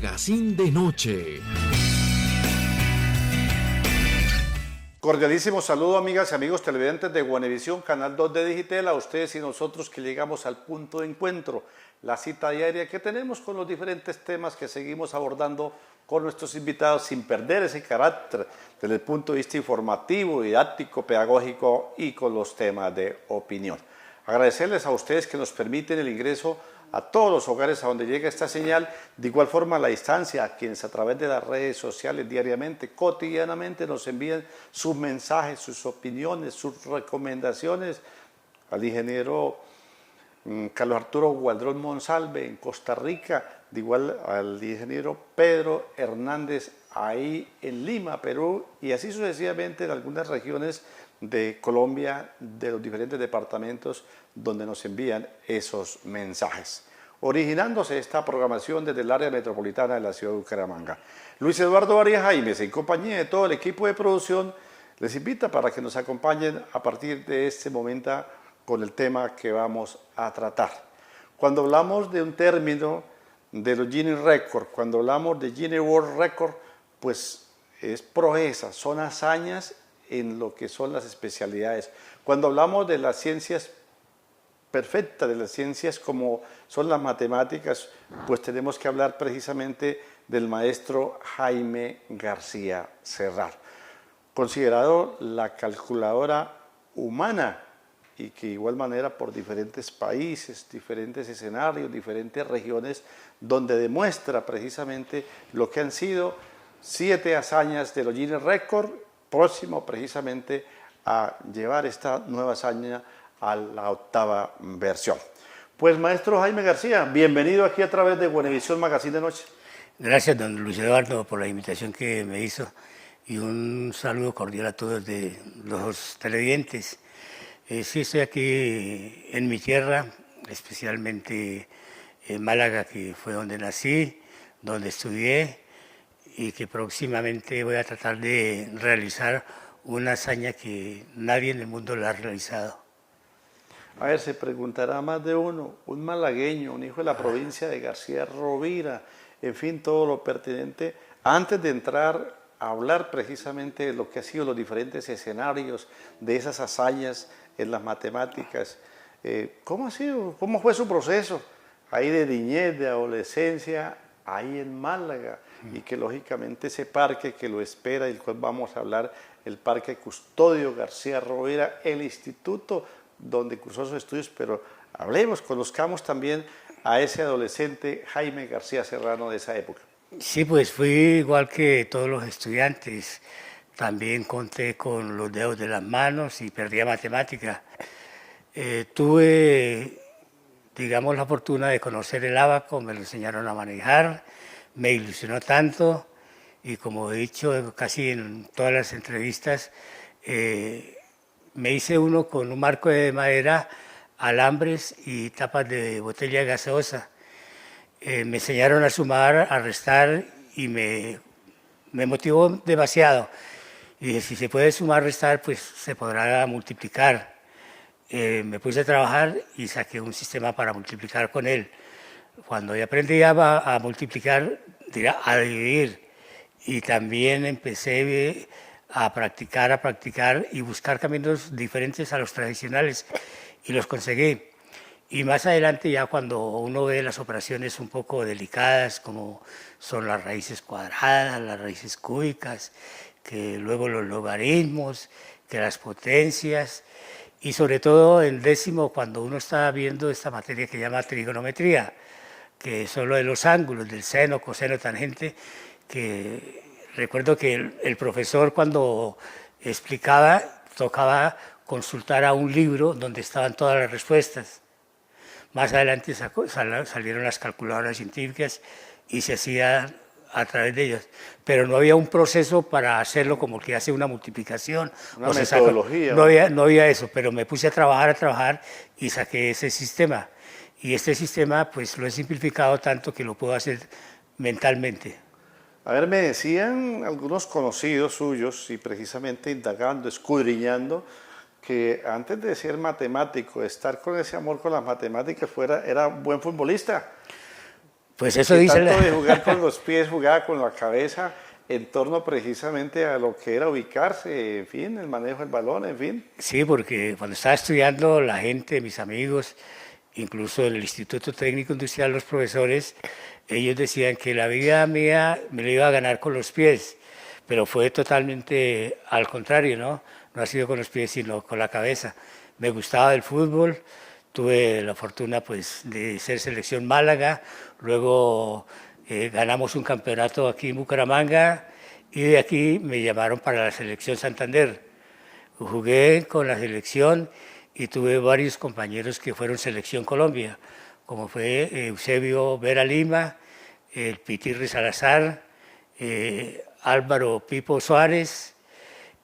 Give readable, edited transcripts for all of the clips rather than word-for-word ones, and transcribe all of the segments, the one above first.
Magazine de Noche. Cordialísimo saludo, amigas y amigos televidentes de Guanevisión, Canal 2 de Digitel, a ustedes y nosotros que llegamos al punto de encuentro, la cita diaria que tenemos con los diferentes temas que seguimos abordando con nuestros invitados sin perder ese carácter desde el punto de vista informativo, didáctico, pedagógico y con los temas de opinión. Agradecerles a ustedes que nos permiten el ingreso a todos los hogares a donde llega esta señal, de igual forma a la distancia, a quienes a través de las redes sociales diariamente, cotidianamente nos envían sus mensajes, sus opiniones, sus recomendaciones, al ingeniero Carlos Arturo Gualdrón Monsalve en Costa Rica, de igual al ingeniero Pedro Hernández ahí en Lima, Perú, y así sucesivamente en algunas regiones de Colombia, de los diferentes departamentos donde nos envían esos mensajes, originándose esta programación desde el área metropolitana de la ciudad de Bucaramanga. Luis Eduardo Arias Jaimes, en compañía de todo el equipo de producción, les invita para que nos acompañen a partir de este momento con el tema que vamos a tratar. Cuando hablamos de un término de los Guinness Record, cuando hablamos de Guinness World Record, pues es proeza, son hazañas en lo que son las especialidades. Cuando hablamos de las ciencias perfectas, de las ciencias como son las matemáticas, pues tenemos que hablar precisamente del maestro Jaime García Serrano, considerado la calculadora humana y que de igual manera por diferentes países, diferentes escenarios, diferentes regiones, donde demuestra precisamente lo que han sido 7 hazañas de los Guinness Record, próximo precisamente a llevar esta nueva hazaña a la 8ª versión. Pues maestro Jaime García, bienvenido aquí a través de Guanevisión Magazine de Noche. Gracias, don Luis Eduardo, por la invitación que me hizo y un saludo cordial a todos de los televidentes. Sí, estoy aquí en mi tierra, especialmente en Málaga, que fue donde nací, donde estudié, y que próximamente voy a tratar de realizar una hazaña que nadie en el mundo la ha realizado. A ver, se preguntará más de uno, un malagueño, un hijo de la provincia de García Rovira, en fin, todo lo pertinente. Antes de entrar a hablar precisamente de lo que han sido los diferentes escenarios de esas hazañas en las matemáticas, ¿cómo ha sido? ¿Cómo fue su proceso ahí de niñez, de adolescencia, ahí en Málaga? Y que lógicamente ese parque que lo espera, y del cual vamos a hablar, el Parque Custodio García Rovira, el instituto donde cursó sus estudios, pero hablemos, conozcamos también a ese adolescente Jaime García Serrano de esa época. Sí, pues fui igual que todos los estudiantes, también conté con los dedos de las manos y perdía matemática. Tuve, digamos, la fortuna de conocer el ábaco, me lo enseñaron a manejar, me ilusionó tanto y como he dicho casi en todas las entrevistas, me hice uno con un marco de madera, alambres y tapas de botella gaseosa. Me enseñaron a sumar, a restar y me motivó demasiado. Y dije, si se puede sumar, restar, pues se podrá multiplicar. Me puse a trabajar y saqué un sistema para multiplicar con él. Cuando ya aprendí a multiplicar, a dividir, y también empecé a practicar y buscar caminos diferentes a los tradicionales, y los conseguí. Y más adelante, ya cuando uno ve las operaciones un poco delicadas, como son las raíces cuadradas, las raíces cúbicas, que luego los logaritmos, que las potencias, y sobre todo en décimo, cuando uno está viendo esta materia que se llama trigonometría, que son lo de los ángulos, del seno, coseno, tangente, que recuerdo que el profesor cuando explicaba, tocaba consultar a un libro donde estaban todas las respuestas. Más adelante salieron las calculadoras científicas y se hacía a través de ellas, pero no había un proceso para hacerlo como que hace una multiplicación. Una metodología. No había eso, pero me puse a trabajar y saqué ese sistema. Y este sistema pues lo he simplificado tanto que lo puedo hacer mentalmente. A ver, me decían algunos conocidos suyos, y precisamente indagando, escudriñando, que antes de ser matemático, de estar con ese amor con las matemáticas, era buen futbolista. Pues eso Que dice tanto de la... jugar con los pies, jugaba con la cabeza en torno precisamente a lo que era ubicarse, en fin, el manejo del balón, en fin. Sí, porque cuando estaba estudiando, la gente, mis amigos, incluso en el Instituto Técnico Industrial, los profesores, ellos decían que la vida mía me la iba a ganar con los pies, pero fue totalmente al contrario, ¿no? No ha sido con los pies, sino con la cabeza. Me gustaba el fútbol, tuve la fortuna pues de ser selección Málaga, luego ganamos un campeonato aquí en Bucaramanga y de aquí me llamaron para la selección Santander. Jugué con la selección y tuve varios compañeros que fueron selección Colombia, como fue Eusebio Vera Lima, el Pitirri Salazar, Álvaro Pipo Suárez,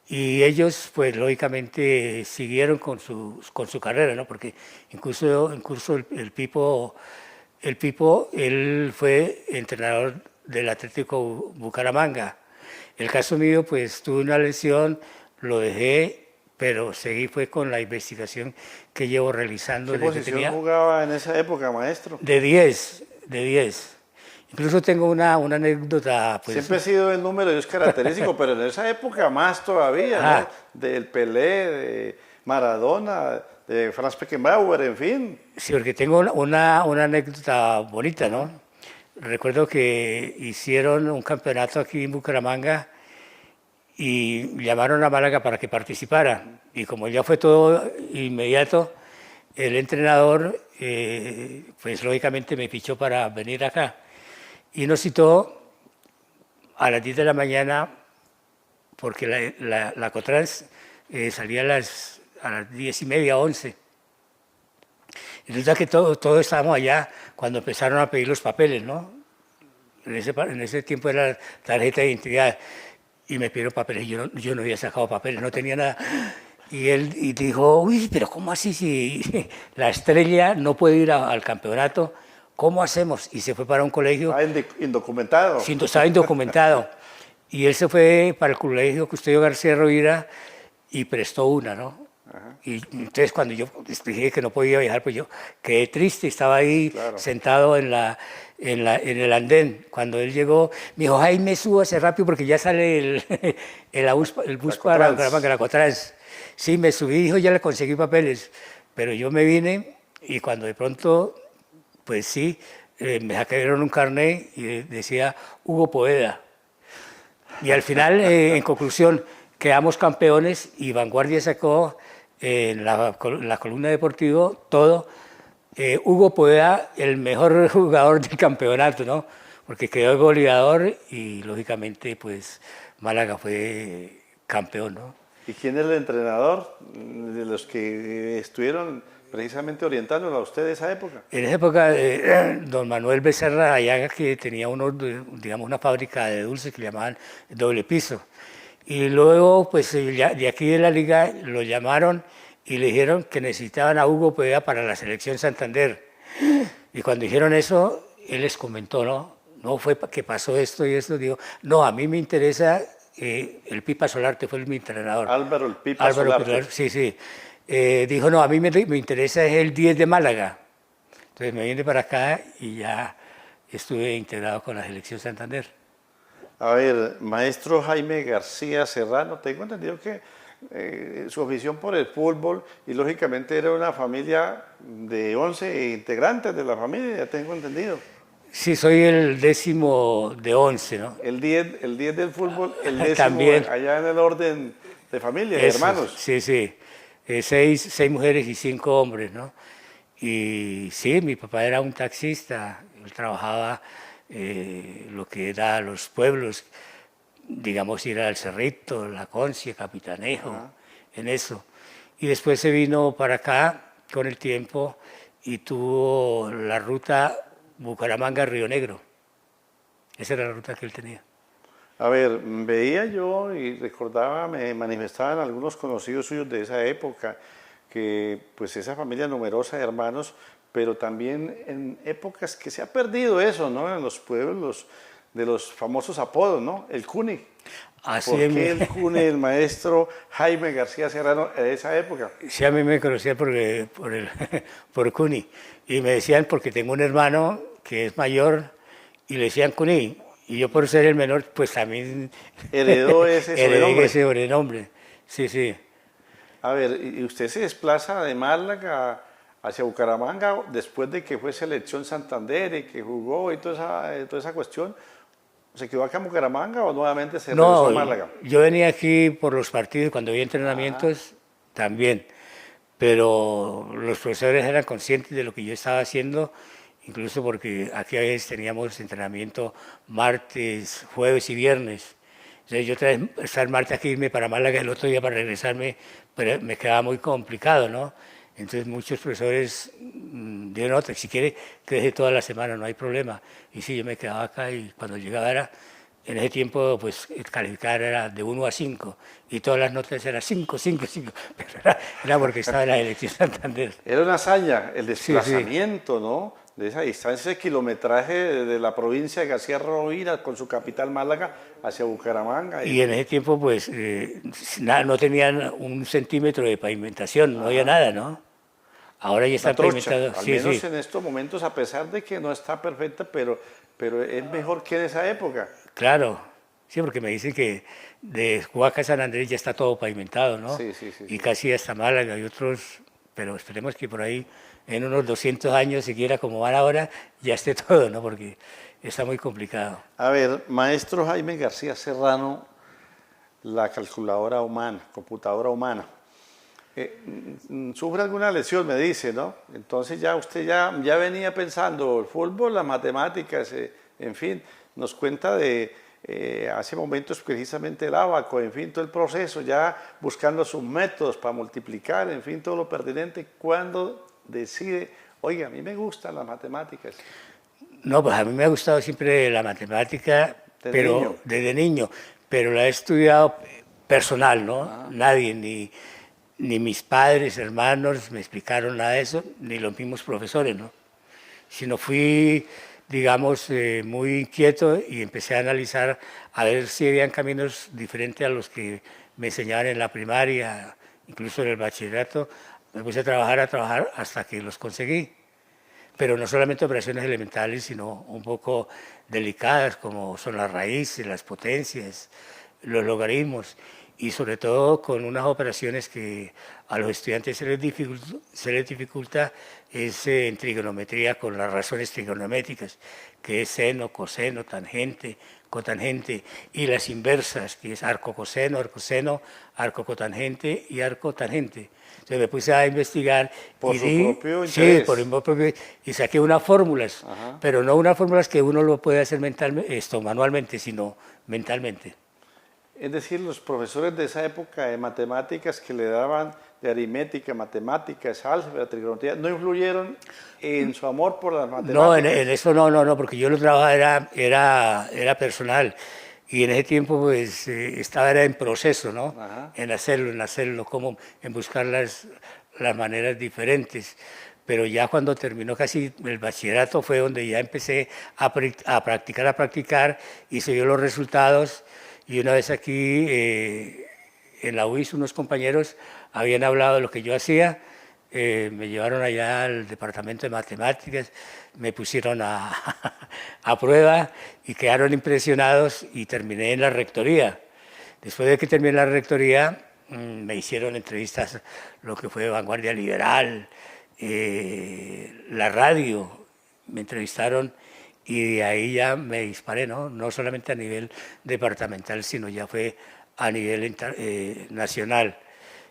y ellos pues lógicamente siguieron con su carrera, ¿no? Porque incluso el Pipo, él fue entrenador del Atlético Bucaramanga. El caso mío, pues tuve una lesión, lo dejé, pero seguí fue con la investigación que llevo realizando. ¿Qué desde que posición tenía jugaba en esa época, maestro? de 10, de 10. Incluso tengo una anécdota. Pues, Siempre ha sido el número de Dios característico, pero en esa época más todavía, ¿no? Ah. Del Pelé, de Maradona, de Franz Beckenbauer, en fin. Sí, porque tengo una anécdota bonita, ¿no? Recuerdo que hicieron un campeonato aquí en Bucaramanga y llamaron a Málaga para que participara. Y como ya fue todo inmediato, el entrenador, pues lógicamente me fichó para venir acá. Y nos citó a las 10 de la mañana, porque la Cotrans salía a las 10:30, 11. Y resulta que todos estábamos allá cuando empezaron a pedir los papeles, ¿no? En ese tiempo era la tarjeta de identidad. Y me pidieron papeles. Yo no había sacado papeles, no tenía nada. Y dijo, uy, pero ¿cómo así si la Estrella no puede ir al campeonato? ¿Cómo hacemos? Y se fue para un colegio. Estaba indocumentado. Sí, estaba indocumentado. Y él se fue para el colegio Custodio García Rovira y prestó una, ¿no? Ajá. Y entonces cuando yo dije que no podía viajar, pues yo quedé triste, estaba ahí claro, sentado en el andén. Cuando él llegó, me dijo, Jaime, súbase rápido porque ya sale el bus para la Cotrans. Sí, me subí, dijo, ya le conseguí papeles. Pero yo me vine y cuando de pronto, pues sí, me sacaron un carnet y decía Hugo Poveda. Y al final, en conclusión, quedamos campeones y Vanguardia sacó en la columna deportiva todo. Hugo Poveda, el mejor jugador del campeonato, ¿no? Porque quedó goleador y lógicamente pues Málaga fue campeón, ¿no? ¿Y quién es el entrenador de los que estuvieron precisamente orientándolo a usted de esa época? En esa época, don Manuel Becerra Ayaga, que tenía digamos, una fábrica de dulces que le llamaban Doble Piso. Y luego, pues de aquí de la liga lo llamaron y le dijeron que necesitaban a Hugo Poveda para la selección Santander. Y cuando dijeron eso, él les comentó, ¿no? No fue que pasó esto y esto. Digo, no, a mí me interesa, el Pipa Solarte fue mi entrenador. Álvaro, el Pipa Solarte. Sí, sí. Dijo, no, a mí me interesa es el 10 de Málaga. Entonces me vine para acá y ya estuve integrado con la selección Santander. A ver, maestro Jaime García Serrano, tengo entendido que su afición por el fútbol y lógicamente era una familia de 11 integrantes de la familia, ya tengo entendido. Sí, soy el 10º de 11, ¿no? El 10 del fútbol, el 10º también, allá en el orden de familia, de hermanos. Sí, sí, 6 mujeres y 5 hombres, ¿no? Y sí, mi papá era un taxista, él trabajaba lo que era los pueblos, digamos, ir al Cerrito, La Concia, Capitanejo, en eso. Y después se vino para acá con el tiempo y tuvo la ruta Bucaramanga-Río Negro. Esa era la ruta que él tenía. A ver, veía yo y recordaba, me manifestaban algunos conocidos suyos de esa época, que pues esa familia numerosa de hermanos, pero también en épocas que se ha perdido eso, ¿no? En los pueblos de los famosos apodos, ¿no? El Cuni. Así ¿Por qué el Cuni, el maestro Jaime García Serrano de esa época? Sí, a mí me conocían por Cuni. Y me decían, porque tengo un hermano que es mayor, y le decían Cuní. Y yo por ser el menor, pues también Heredó ese heredé sobrenombre. ese sobrenombre. Sí, sí. A ver, y usted se desplaza de Málaga hacia Bucaramanga después de que fue selección Santander y que jugó y toda esa cuestión. ¿Se quedó acá en Bucaramanga o nuevamente se regresó a No, Málaga? yo venía aquí por los partidos, cuando había entrenamientos, también. Pero los profesores eran conscientes de lo que yo estaba haciendo, incluso porque aquí a veces teníamos entrenamiento martes, jueves y viernes. Entonces yo estar martes aquí, irme para Málaga el otro día para regresarme, pero me quedaba muy complicado, ¿no? Entonces muchos profesores dieron otra, si quiere que deje toda la semana, no hay problema. Y sí, yo me quedaba acá y cuando llegaba era, en ese tiempo, pues calificar era de 1 a 5 y todas las notas eran 5, 5, 5, pero era porque estaba en la elección Santander. Era una hazaña el Sí, sí. desplazamiento, ¿no? De esa distancia, ese kilometraje de la provincia de García Rovira con su capital Málaga hacia Bucaramanga. Y en ese tiempo, pues, no tenían un centímetro de pavimentación, no había nada, ¿no? Ahora ya la está trocha, pavimentado. al Sí, menos sí, en estos momentos, a pesar de que no está perfecta, pero es mejor que en esa época. claro. Sí, porque me dicen que de Huaca a San Andrés ya está todo pavimentado, ¿no? Sí, sí, sí, Y sí. casi hasta Málaga y otros, pero esperemos que por ahí en unos 200 años, siquiera como van ahora, ya esté todo, ¿no? Porque está muy complicado. A ver, maestro Jaime García Serrano, la calculadora humana, computadora humana. Sufre alguna lesión, me dice, ¿no? Entonces ya usted ya venía pensando el fútbol, las matemáticas, en fin, nos cuenta de hace momentos precisamente el ábaco, en fin, todo el proceso, ya buscando sus métodos para multiplicar, en fin, todo lo pertinente, cuando decide, oiga, a mí me gustan las matemáticas. No, pues a mí me ha gustado siempre la matemática, Desde pero niño. desde niño, pero la he estudiado personal, ¿no? Nadie, ni mis padres, hermanos me explicaron nada de eso, ni los mismos profesores, ¿no? Sino fui, digamos, muy inquieto y empecé a analizar a ver si habían caminos diferentes a los que me enseñaban en la primaria, incluso en el bachillerato. Me puse a trabajar hasta que los conseguí, pero no solamente operaciones elementales, sino un poco delicadas, como son las raíces, las potencias, los logaritmos, y sobre todo con unas operaciones que a los estudiantes se les dificulta es en trigonometría con las razones trigonométricas, que es seno, coseno, tangente, cotangente, y las inversas, que es arco coseno, arco cotangente y arco tangente. Entonces me puse a investigar Por y su propio sí, interés. por mi propio, y saqué unas fórmulas, pero no unas fórmulas que uno lo puede hacer manualmente, sino mentalmente. Es decir, los profesores de esa época de matemáticas que le daban de aritmética, matemáticas, álgebra, trigonometría, no influyeron en su amor por las matemáticas. No, en eso no, porque yo lo trabajaba era personal. Y en ese tiempo pues estaba era en proceso, ¿no? Ajá. En hacerlo, como en buscar las maneras diferentes. Pero ya cuando terminó casi el bachillerato fue donde ya empecé a practicar, y se dio los resultados. Y una vez aquí en la UIS unos compañeros habían hablado de lo que yo hacía, me llevaron allá al departamento de matemáticas, me pusieron a prueba y quedaron impresionados y terminé en la rectoría. Después de que terminé la rectoría, me hicieron entrevistas, lo que fue Vanguardia Liberal, la radio, me entrevistaron y de ahí ya me disparé, ¿no? No solamente a nivel departamental, sino ya fue a nivel nacional,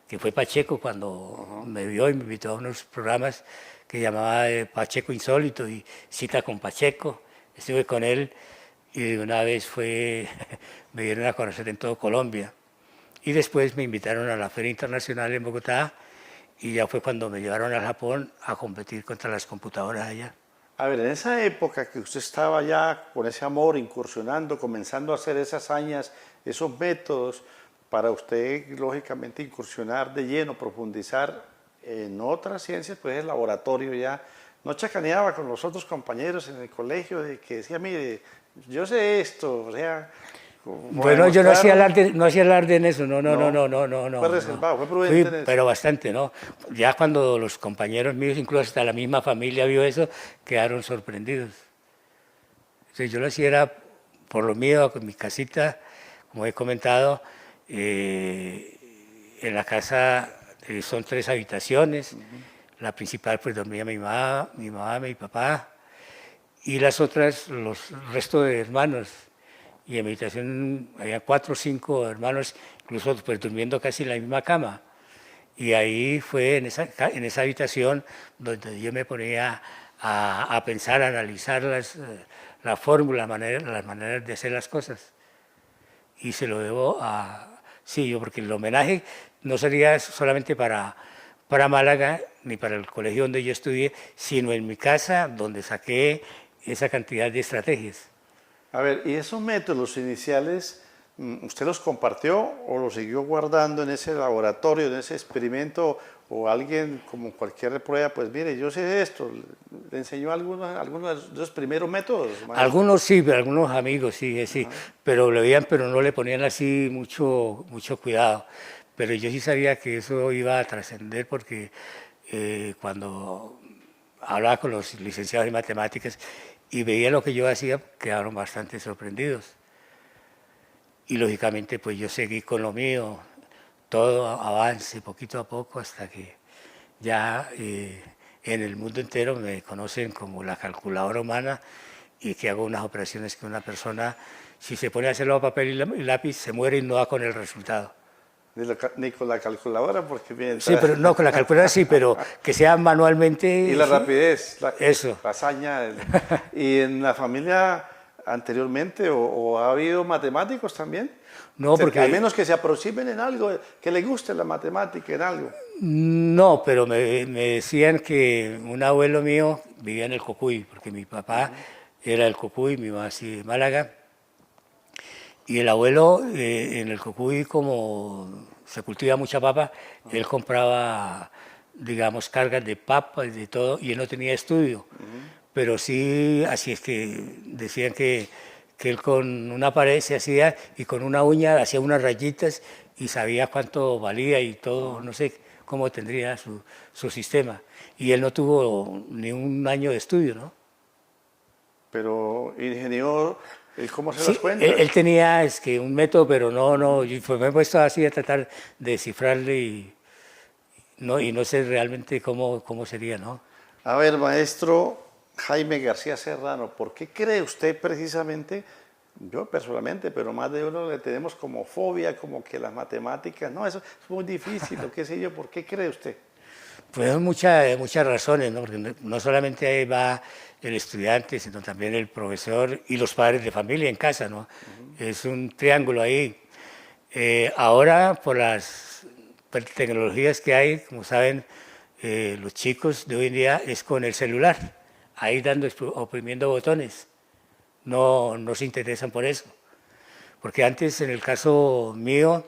que fue Pacheco cuando me vio y me invitó a unos programas que llamaba Pacheco Insólito y Cita con Pacheco. Estuve con él y de una vez me dieron a conocer en todo Colombia. Y después me invitaron a la Feria Internacional en Bogotá y ya fue cuando me llevaron al Japón a competir contra las computadoras allá. A ver, en esa época que usted estaba ya con ese amor, incursionando, comenzando a hacer esas hazañas, esos métodos, para usted, lógicamente, incursionar de lleno, profundizar en otras ciencias, pues el laboratorio ya no chacaneaba con los otros compañeros en el colegio de que decía, mire, yo sé esto, o sea... Bueno, yo no hacía alarde en eso, no. Fue reservado, fue prudente en eso. Pero bastante, ¿no? Ya cuando los compañeros míos, incluso hasta la misma familia vio eso, quedaron sorprendidos. Entonces yo lo hacía era por lo mío, con mi casita, como he comentado, en la casa son 3 habitaciones. La principal pues dormía mi mamá, mi papá, y las otras, los restos de hermanos. Y en mi habitación había 4 o 5 hermanos, incluso pues durmiendo casi en la misma cama. Y ahí fue en esa habitación donde yo me ponía a pensar, a analizar la fórmula, las maneras de hacer las cosas. Y se lo debo a Sillo, porque el homenaje no sería solamente para Málaga ni para el colegio donde yo estudié, sino en mi casa donde saqué esa cantidad de estrategias. A ver, ¿y esos métodos iniciales, usted los compartió o los siguió guardando en ese laboratorio, en ese experimento, o alguien, como cualquier prueba, pues mire, yo sé esto, le enseñó algunos de los primeros métodos? Maestro? Algunos sí, algunos amigos sí, sí, pero lo veían, pero no le ponían así mucho cuidado. Pero yo sí sabía que eso iba a trascender porque cuando hablaba con los licenciados en matemáticas y veía lo que yo hacía, quedaron bastante sorprendidos. Y lógicamente pues yo seguí con lo mío, todo avance poquito a poco hasta que ya en el mundo entero me conocen como la calculadora humana y que hago unas operaciones que una persona, si se pone a hacerlo a papel y lápiz, se muere y no da con el resultado. Ni con la calculadora, porque mientras... Sí, pero no, con la calculadora sí, pero que sea manualmente... Y la ¿sí? rapidez, Eso. la hazaña. ¿Y en la familia anteriormente o ha habido matemáticos también? No, porque... Al menos que se aproximen en algo, que les guste la matemática en algo. No, pero me decían que un abuelo mío vivía en el Cocuy, porque mi papá era del Cocuy, mi mamá sí de Málaga. Y el abuelo en el Cocuy, como se cultiva mucha papa, él compraba, digamos, cargas de papa y de todo, y él no tenía estudio. Pero sí, así es que decían que él con una pared se hacía y con una uña hacía unas rayitas y sabía cuánto valía y todo, no sé cómo tendría su sistema. Y él no tuvo ni un año de estudio, ¿no? Pero ingeniero, ¿cómo se Sí, las cuentas? él tenía un método, pero no, yo pues me he puesto así a tratar de descifrarle y no sé realmente cómo sería, ¿no? A ver, maestro Jaime García Serrano, ¿por qué cree usted precisamente, yo personalmente, pero más de uno le tenemos como fobia, como que las matemáticas, no, eso es muy difícil, o qué sé yo, ¿por qué cree usted? Pues hay muchas razones, ¿no? Porque no solamente ahí va el estudiante, sino también el profesor y los padres de familia en casa, ¿no? Es un triángulo ahí. Ahora, por las tecnologías que hay, como saben, los chicos de hoy en día es con el celular, ahí oprimiendo botones. No se interesan por eso. Porque antes, en el caso mío,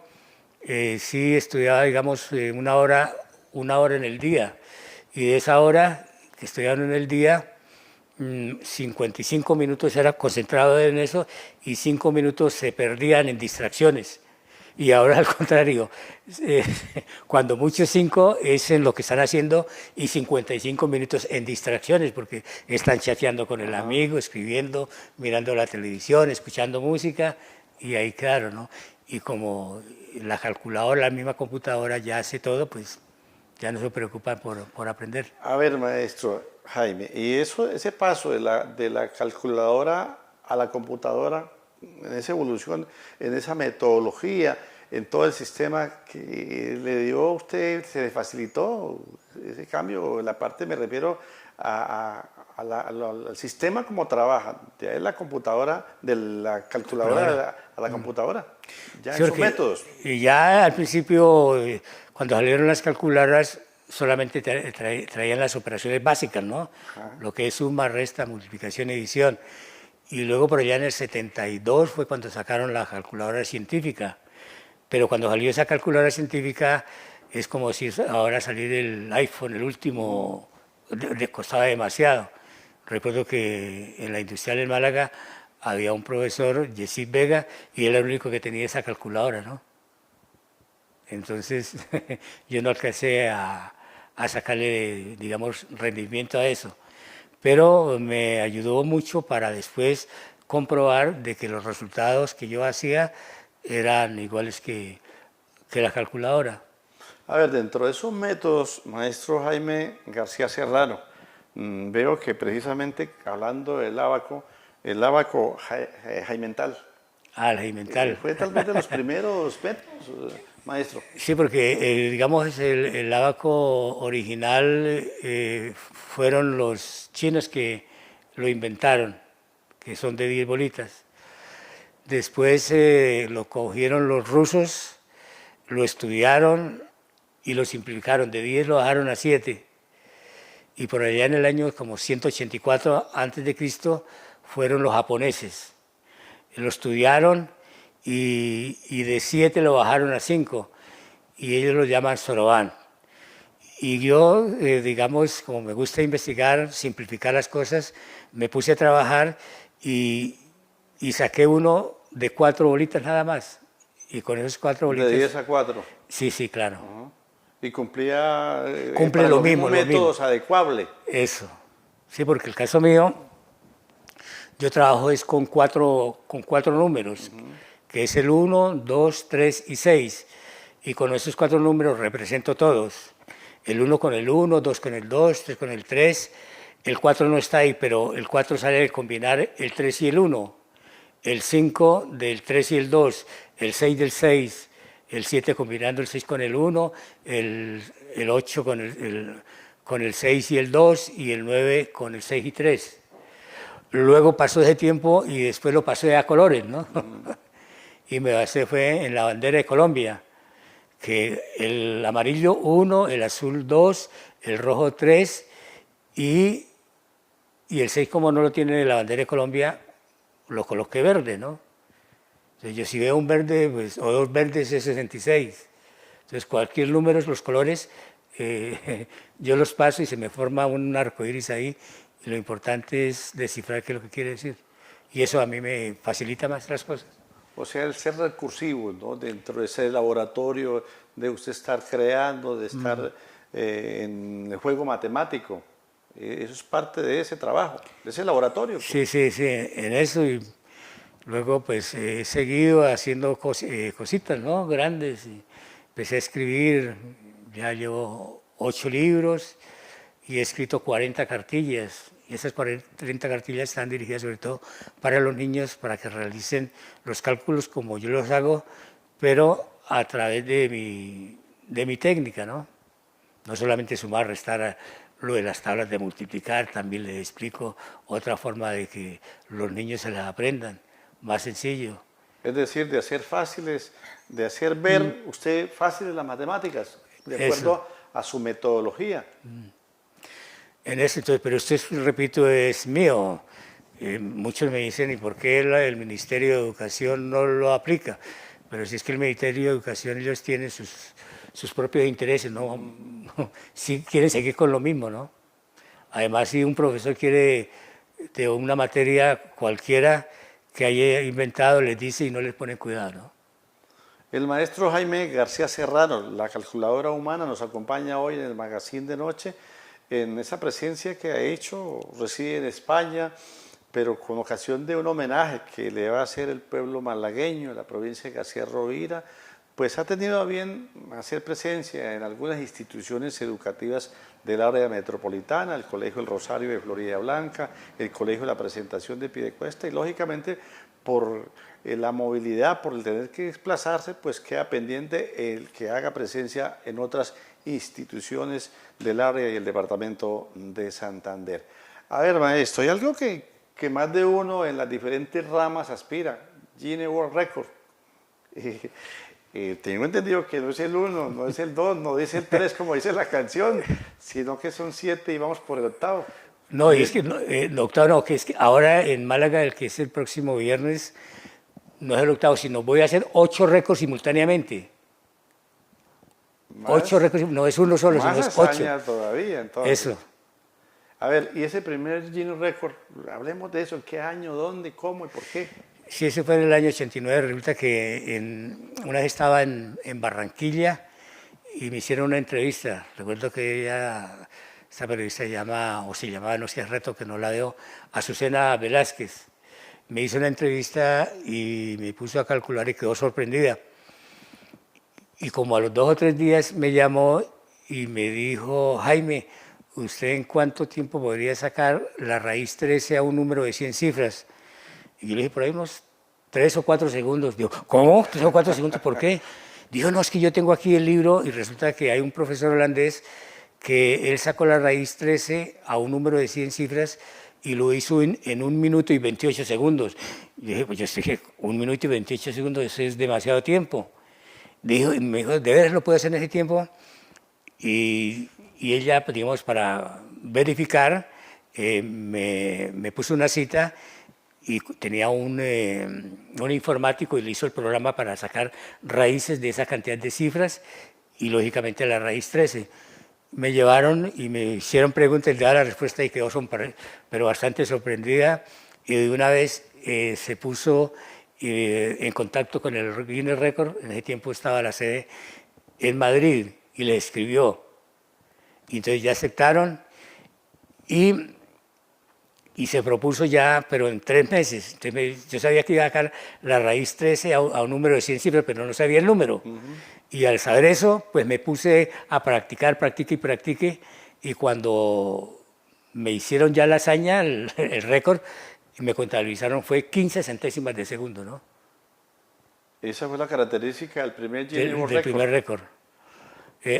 sí estudiaba, digamos, una hora en el día. Y de esa hora que estudiaba en el día, 55 minutos era concentrado en eso y 5 minutos se perdían en distracciones. Y ahora al contrario, cuando mucho 5 es en lo que están haciendo y 55 minutos en distracciones porque están chateando con el amigo, escribiendo, mirando la televisión, escuchando música y ahí claro, ¿no? Y como la calculadora, la misma computadora ya hace todo, pues ya no se preocupan por aprender. A ver, maestro Jaime, y ese paso de la calculadora a la computadora, en esa evolución, en esa metodología, en todo el sistema que le dio a usted, ¿se le facilitó ese cambio? La parte, me refiero al sistema como trabaja, de la computadora, de la calculadora a la computadora, ya Sí, en sus métodos. Y ya al principio, cuando salieron las calculadoras, solamente traían las operaciones básicas, ¿no? Lo que es suma, resta, multiplicación, edición. Y luego por allá en el 72 fue cuando sacaron la calculadora científica. Pero cuando salió esa calculadora científica es como si ahora saliera el iPhone, el último, le costaba demasiado. Recuerdo que en la industrial en Málaga había un profesor, Yesid Vega, y él era el único que tenía esa calculadora, ¿no? Entonces yo no alcancé a sacarle, digamos, rendimiento a eso. Pero me ayudó mucho para después, comprobar de que los resultados que yo hacía eran iguales que la calculadora. A ver, dentro de esos métodos, maestro Jaime García Serrano, veo que precisamente hablando del ábaco, el ábaco jaimental, El jaimental. fue tal vez de los primeros métodos, maestro. Sí, porque digamos el ábaco original fueron los chinos que lo inventaron, que son de 10 bolitas. Después lo cogieron los rusos, lo estudiaron y lo simplificaron. De 10 lo bajaron a 7. Y por allá en el año como 184 antes de Cristo fueron los japoneses. Lo estudiaron y de 7 lo bajaron a 5 y ellos lo llaman Soroban. Y yo, digamos, como me gusta investigar, simplificar las cosas, me puse a trabajar y saqué uno de 4 bolitas nada más. Y con esos 4 bolitas... De 10 a 4. Sí, sí, claro. Y cumplía Cumple para lo los mismo, mismos métodos adecuable. Eso. Sí, porque el caso mío, yo trabajo es con cuatro números, que es el 1, 2, 3 y 6. Y con esos 4 números represento todos. El 1 con el 1, 2 con el 2, 3 con el 3. El 4 no está ahí, pero el 4 sale de combinar el 3 y el 1. El 5 del 3 y el 2. El 6 del 6. El 7 combinando el 6 con el 1. El 8 con el 6 y el 2. Y el 9 con el 6 y 3. Luego pasó ese tiempo y después lo pasé a colores, ¿no? Y me basé fue en la bandera de Colombia, que el amarillo 1, el azul 2, el rojo 3 y el 6, como no lo tiene la bandera de Colombia, lo coloqué verde, ¿no? Entonces yo si veo un verde, pues, o 2 verdes es 66. Entonces cualquier número, los colores, yo los paso y se me forma un arco iris ahí, y lo importante es descifrar qué es lo que quiere decir. Y eso a mí me facilita más las cosas. O sea, el ser recursivo, ¿no? Dentro de ese laboratorio de usted estar creando, de estar en el juego matemático. Eso es parte de ese trabajo, de ese laboratorio. Sí, sí, sí, en eso. Y luego pues he seguido haciendo cositas, ¿no? Grandes. Y empecé a escribir, ya llevo 8 libros y he escrito 40 cartillas. Y esas 30 cartillas están dirigidas sobre todo para los niños, para que realicen los cálculos como yo los hago, pero a través de mi técnica, ¿no? No solamente sumar, restar, lo de las tablas de multiplicar, también les explico otra forma de que los niños se las aprendan, más sencillo. Es decir, de hacer fáciles, de hacer ver usted fáciles las matemáticas, de acuerdo a su metodología. En eso, entonces, pero esto, repito, es mío. Muchos me dicen, ¿y por qué el Ministerio de Educación no lo aplica? Pero si es que el Ministerio de Educación, ellos tienen sus propios intereses, ¿no? Si quieren seguir con lo mismo, ¿no? Además, si un profesor quiere de una materia cualquiera que haya inventado, les dice y no les pone cuidado, ¿no? El maestro Jaime García Serrano, la calculadora humana, nos acompaña hoy en el Magazine de Noche, en esa presencia que ha hecho, reside en España, pero con ocasión de un homenaje que le va a hacer el pueblo malagueño, la provincia de García Rovira, pues ha tenido a bien hacer presencia en algunas instituciones educativas del área metropolitana, el Colegio El Rosario de Florida Blanca, el Colegio La Presentación de Piedecuesta, y lógicamente por la movilidad, por el tener que desplazarse, pues queda pendiente el que haga presencia en otras instituciones del área y el departamento de Santander. A ver, maestro, hay algo que más de uno en las diferentes ramas aspira, Guinness World Record. Tengo entendido que no es el 1, no es el 2, no es el 3 como dice la canción, sino que son 7 y vamos por el 8º. No, y es que el octavo no, que es que ahora en Málaga, el que es el próximo viernes, no es el 8º, sino voy a hacer 8 récords simultáneamente. 8 récords, no es uno solo, sino es 8. Todavía, entonces. Eso. A ver, y ese primer Guinness Record, hablemos de eso, ¿en qué año, dónde, cómo y por qué? Sí, ese fue en el año 89, resulta que una vez estaba en Barranquilla y me hicieron una entrevista. Recuerdo que esa periodista se llamaba, no sé, hace rato que no la veo, Azucena Velázquez. me hizo una entrevista y me puso a calcular y quedó sorprendida. Y como a los 2 o 3 días me llamó y me dijo, Jaime, ¿usted en cuánto tiempo podría sacar la raíz 13 a un número de 100 cifras? Y yo le dije, por ahí unos 3 o 4 segundos. Digo, ¿cómo? ¿3 o 4 segundos? ¿Por qué? Dijo, no, es que yo tengo aquí el libro y resulta que hay un profesor holandés que él sacó la raíz 13 a un número de 100 cifras y lo hizo en 1 minuto y 28 segundos. Y dije, pues yo dije, 1 minuto y 28 segundos, eso es demasiado tiempo. Me dijo, ¿de veras lo puede hacer en ese tiempo? Y ella, pues, digamos, para verificar, me puso una cita y tenía un informático y le hizo el programa para sacar raíces de esa cantidad de cifras y lógicamente la raíz 13. Me llevaron y me hicieron preguntas, le daba la respuesta y quedó pero bastante sorprendida y de una vez se puso en contacto con el Guinness Record. En ese tiempo estaba la sede en Madrid y le escribió. Y entonces ya aceptaron y se propuso ya, pero en 3 meses. Entonces yo sabía que iba a sacar la raíz 13 a un número de 100 cifras, pero no sabía el número. Y al saber eso, pues me puse a practicar, practique. Y cuando me hicieron ya la hazaña, el récord, y me contabilizaron, fue 15 centésimas de segundo, ¿no? Esa fue la característica del primer Guinness World Del Record. primer récord.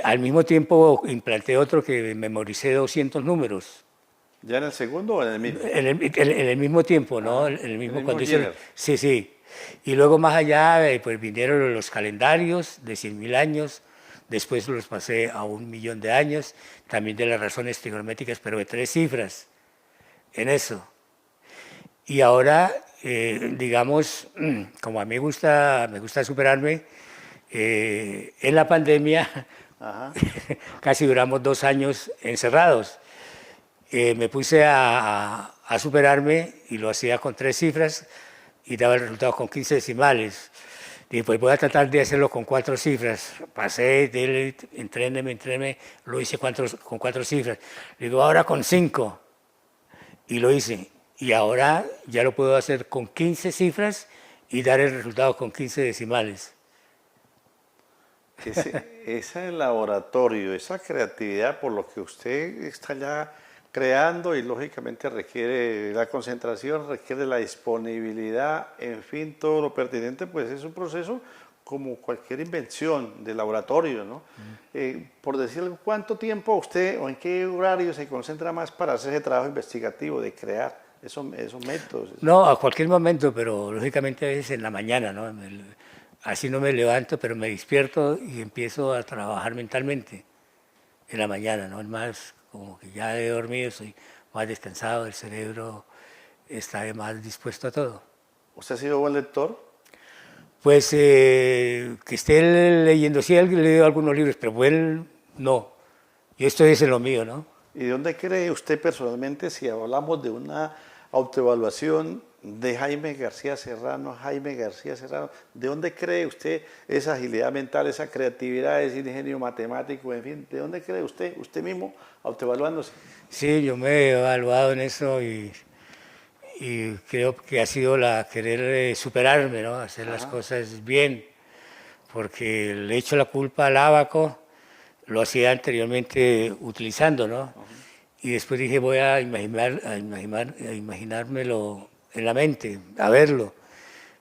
Al mismo tiempo implanté otro que memoricé 200 números. ¿Ya en el segundo o en el mismo? En el mismo tiempo, ¿no? En el mismo cuando hicieron. Sí, sí. Y luego más allá, pues vinieron los calendarios de 100.000 años, después los pasé a 1.000.000 de años, también de las razones trigonométricas, pero de 3 cifras, en eso. Y ahora, digamos, como a mí me gusta superarme, en la pandemia casi duramos 2 años encerrados. Me puse a superarme y lo hacía con 3 cifras y daba el resultado con 15 decimales. Dije, pues voy a tratar de hacerlo con 4 cifras. Pasé, entréneme, lo hice con 4 cifras. Digo, ahora con 5. Y lo hice. Y ahora ya lo puedo hacer con 15 cifras y dar el resultado con 15 decimales. Ese laboratorio, esa creatividad por lo que usted está ya creando y lógicamente requiere la concentración, requiere la disponibilidad, en fin, todo lo pertinente, pues es un proceso como cualquier invención de laboratorio, ¿no? Por decirle, ¿cuánto tiempo usted o en qué horario se concentra más para hacer ese trabajo investigativo de crear esos métodos? No, a cualquier momento, pero lógicamente a veces en la mañana, ¿no? Así no me levanto, pero me despierto y empiezo a trabajar mentalmente en la mañana, ¿no? Es más, como que ya he dormido, soy más descansado, el cerebro está más dispuesto a todo. ¿Usted ha sido buen lector? Pues que esté leyendo, sí he leído algunos libros, pero él no. Yo estoy en lo mío, ¿no? ¿Y de dónde cree usted personalmente, si hablamos de una autoevaluación de Jaime García Serrano, ¿de dónde cree usted esa agilidad mental, esa creatividad, ese ingenio matemático, en fin, de dónde cree usted mismo autoevaluándose? Sí, yo me he evaluado en eso y creo que ha sido querer superarme, ¿no? Hacer las cosas bien, porque le he hecho la culpa al ábaco, lo hacía anteriormente utilizando, ¿no? Y después dije, voy a imaginármelo en la mente, a verlo,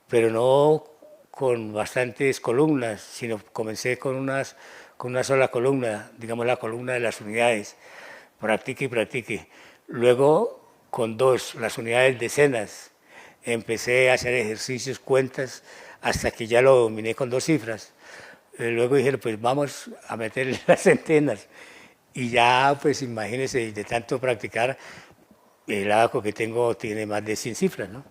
pero no con bastantes columnas, sino comencé con una sola columna, digamos la columna de las unidades, practique. Luego con 2, las unidades decenas, empecé a hacer ejercicios, cuentas, hasta que ya lo dominé con 2 cifras. Luego dije, pues vamos a meterle las centenas. Y ya, pues imagínense, de tanto practicar, el ábaco que tengo tiene más de 100 cifras, ¿no?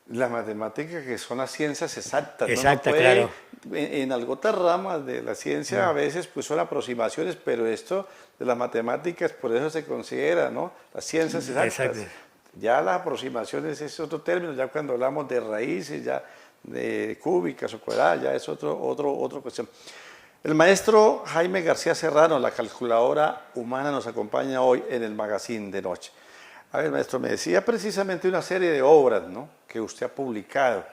La matemática, que son las ciencias exactas. Exacta, ¿no? claro. En algunas ramas de la ciencia a veces pues son aproximaciones, pero esto de las matemáticas, por eso se considera, ¿no? Las ciencias exactas. Exacto. Ya las aproximaciones es otro término, ya cuando hablamos de raíces, ya de cúbicas o cuadradas, ya es otra cuestión. El maestro Jaime García Serrano, la calculadora humana, nos acompaña hoy en el Magazine de Noche. A ver, maestro, me decía precisamente una serie de obras, ¿no?, que usted ha publicado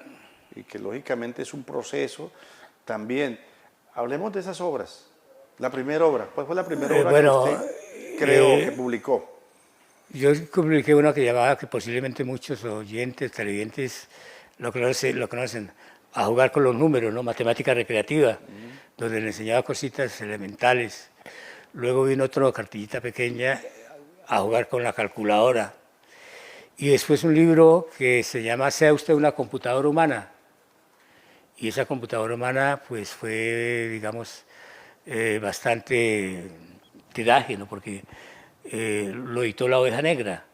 y que lógicamente es un proceso también. Hablemos de esas obras. La primera obra, ¿cuál fue la primera obra Bueno, que usted creó, que publicó? yo publiqué una que llamaba, que posiblemente muchos oyentes, televidentes lo conocen, A jugar con los números, ¿no? Matemática recreativa, donde le enseñaba cositas elementales. Luego vino otro, cartillita pequeña, A jugar con la calculadora. Y después un libro que se llama Sea usted una computadora humana. Y esa computadora humana pues fue, digamos, bastante tiraje, ¿no? Porque lo editó La Oveja Negra.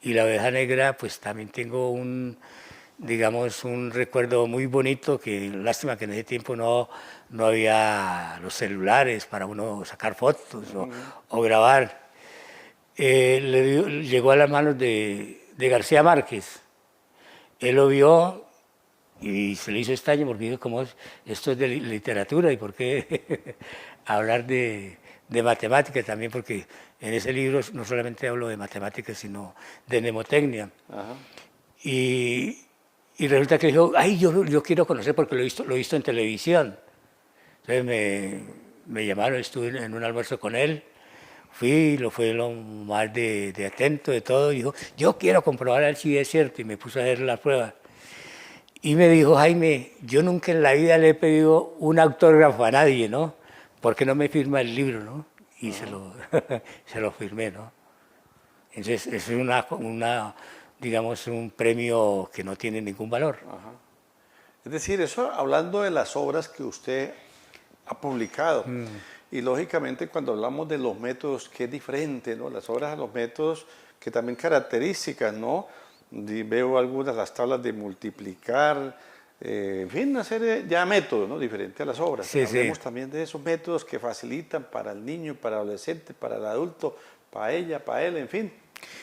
Y La Oveja Negra pues también tengo un, digamos, un recuerdo muy bonito, que lástima que en ese tiempo no había los celulares para uno sacar fotos o grabar. Llegó a las manos de García Márquez. Él lo vio y se le hizo extraño porque dijo, ¿cómo es? Esto es de literatura y por qué hablar de matemáticas también, porque en ese libro no solamente hablo de matemáticas, sino de mnemotecnia. Ajá. Y resulta que dijo, ay, yo quiero conocer porque lo he visto en televisión. Entonces me llamaron, estuve en un almuerzo con él, fui, lo fue lo más de atento de todo, y dijo, yo quiero comprobar a ver si es cierto, y me puse a hacer la prueba. Y me dijo, Jaime, yo nunca en la vida le he pedido un autógrafo a nadie, ¿no? ¿Por qué no me firma el libro, no? Y se lo firmé, ¿no? Entonces, es digamos, un premio que no tiene ningún valor. Ajá. Es decir, eso hablando de las obras que usted ha publicado. Y lógicamente cuando hablamos de los métodos, que es diferente, ¿no? Las obras a los métodos, que también características, ¿no? Veo algunas, las tablas de multiplicar, en fin, una serie ya métodos, ¿no?, diferentes a las obras. Sí, Hablemos sí. también de esos métodos que facilitan para el niño, para el adolescente, para el adulto, para ella, para él, en fin.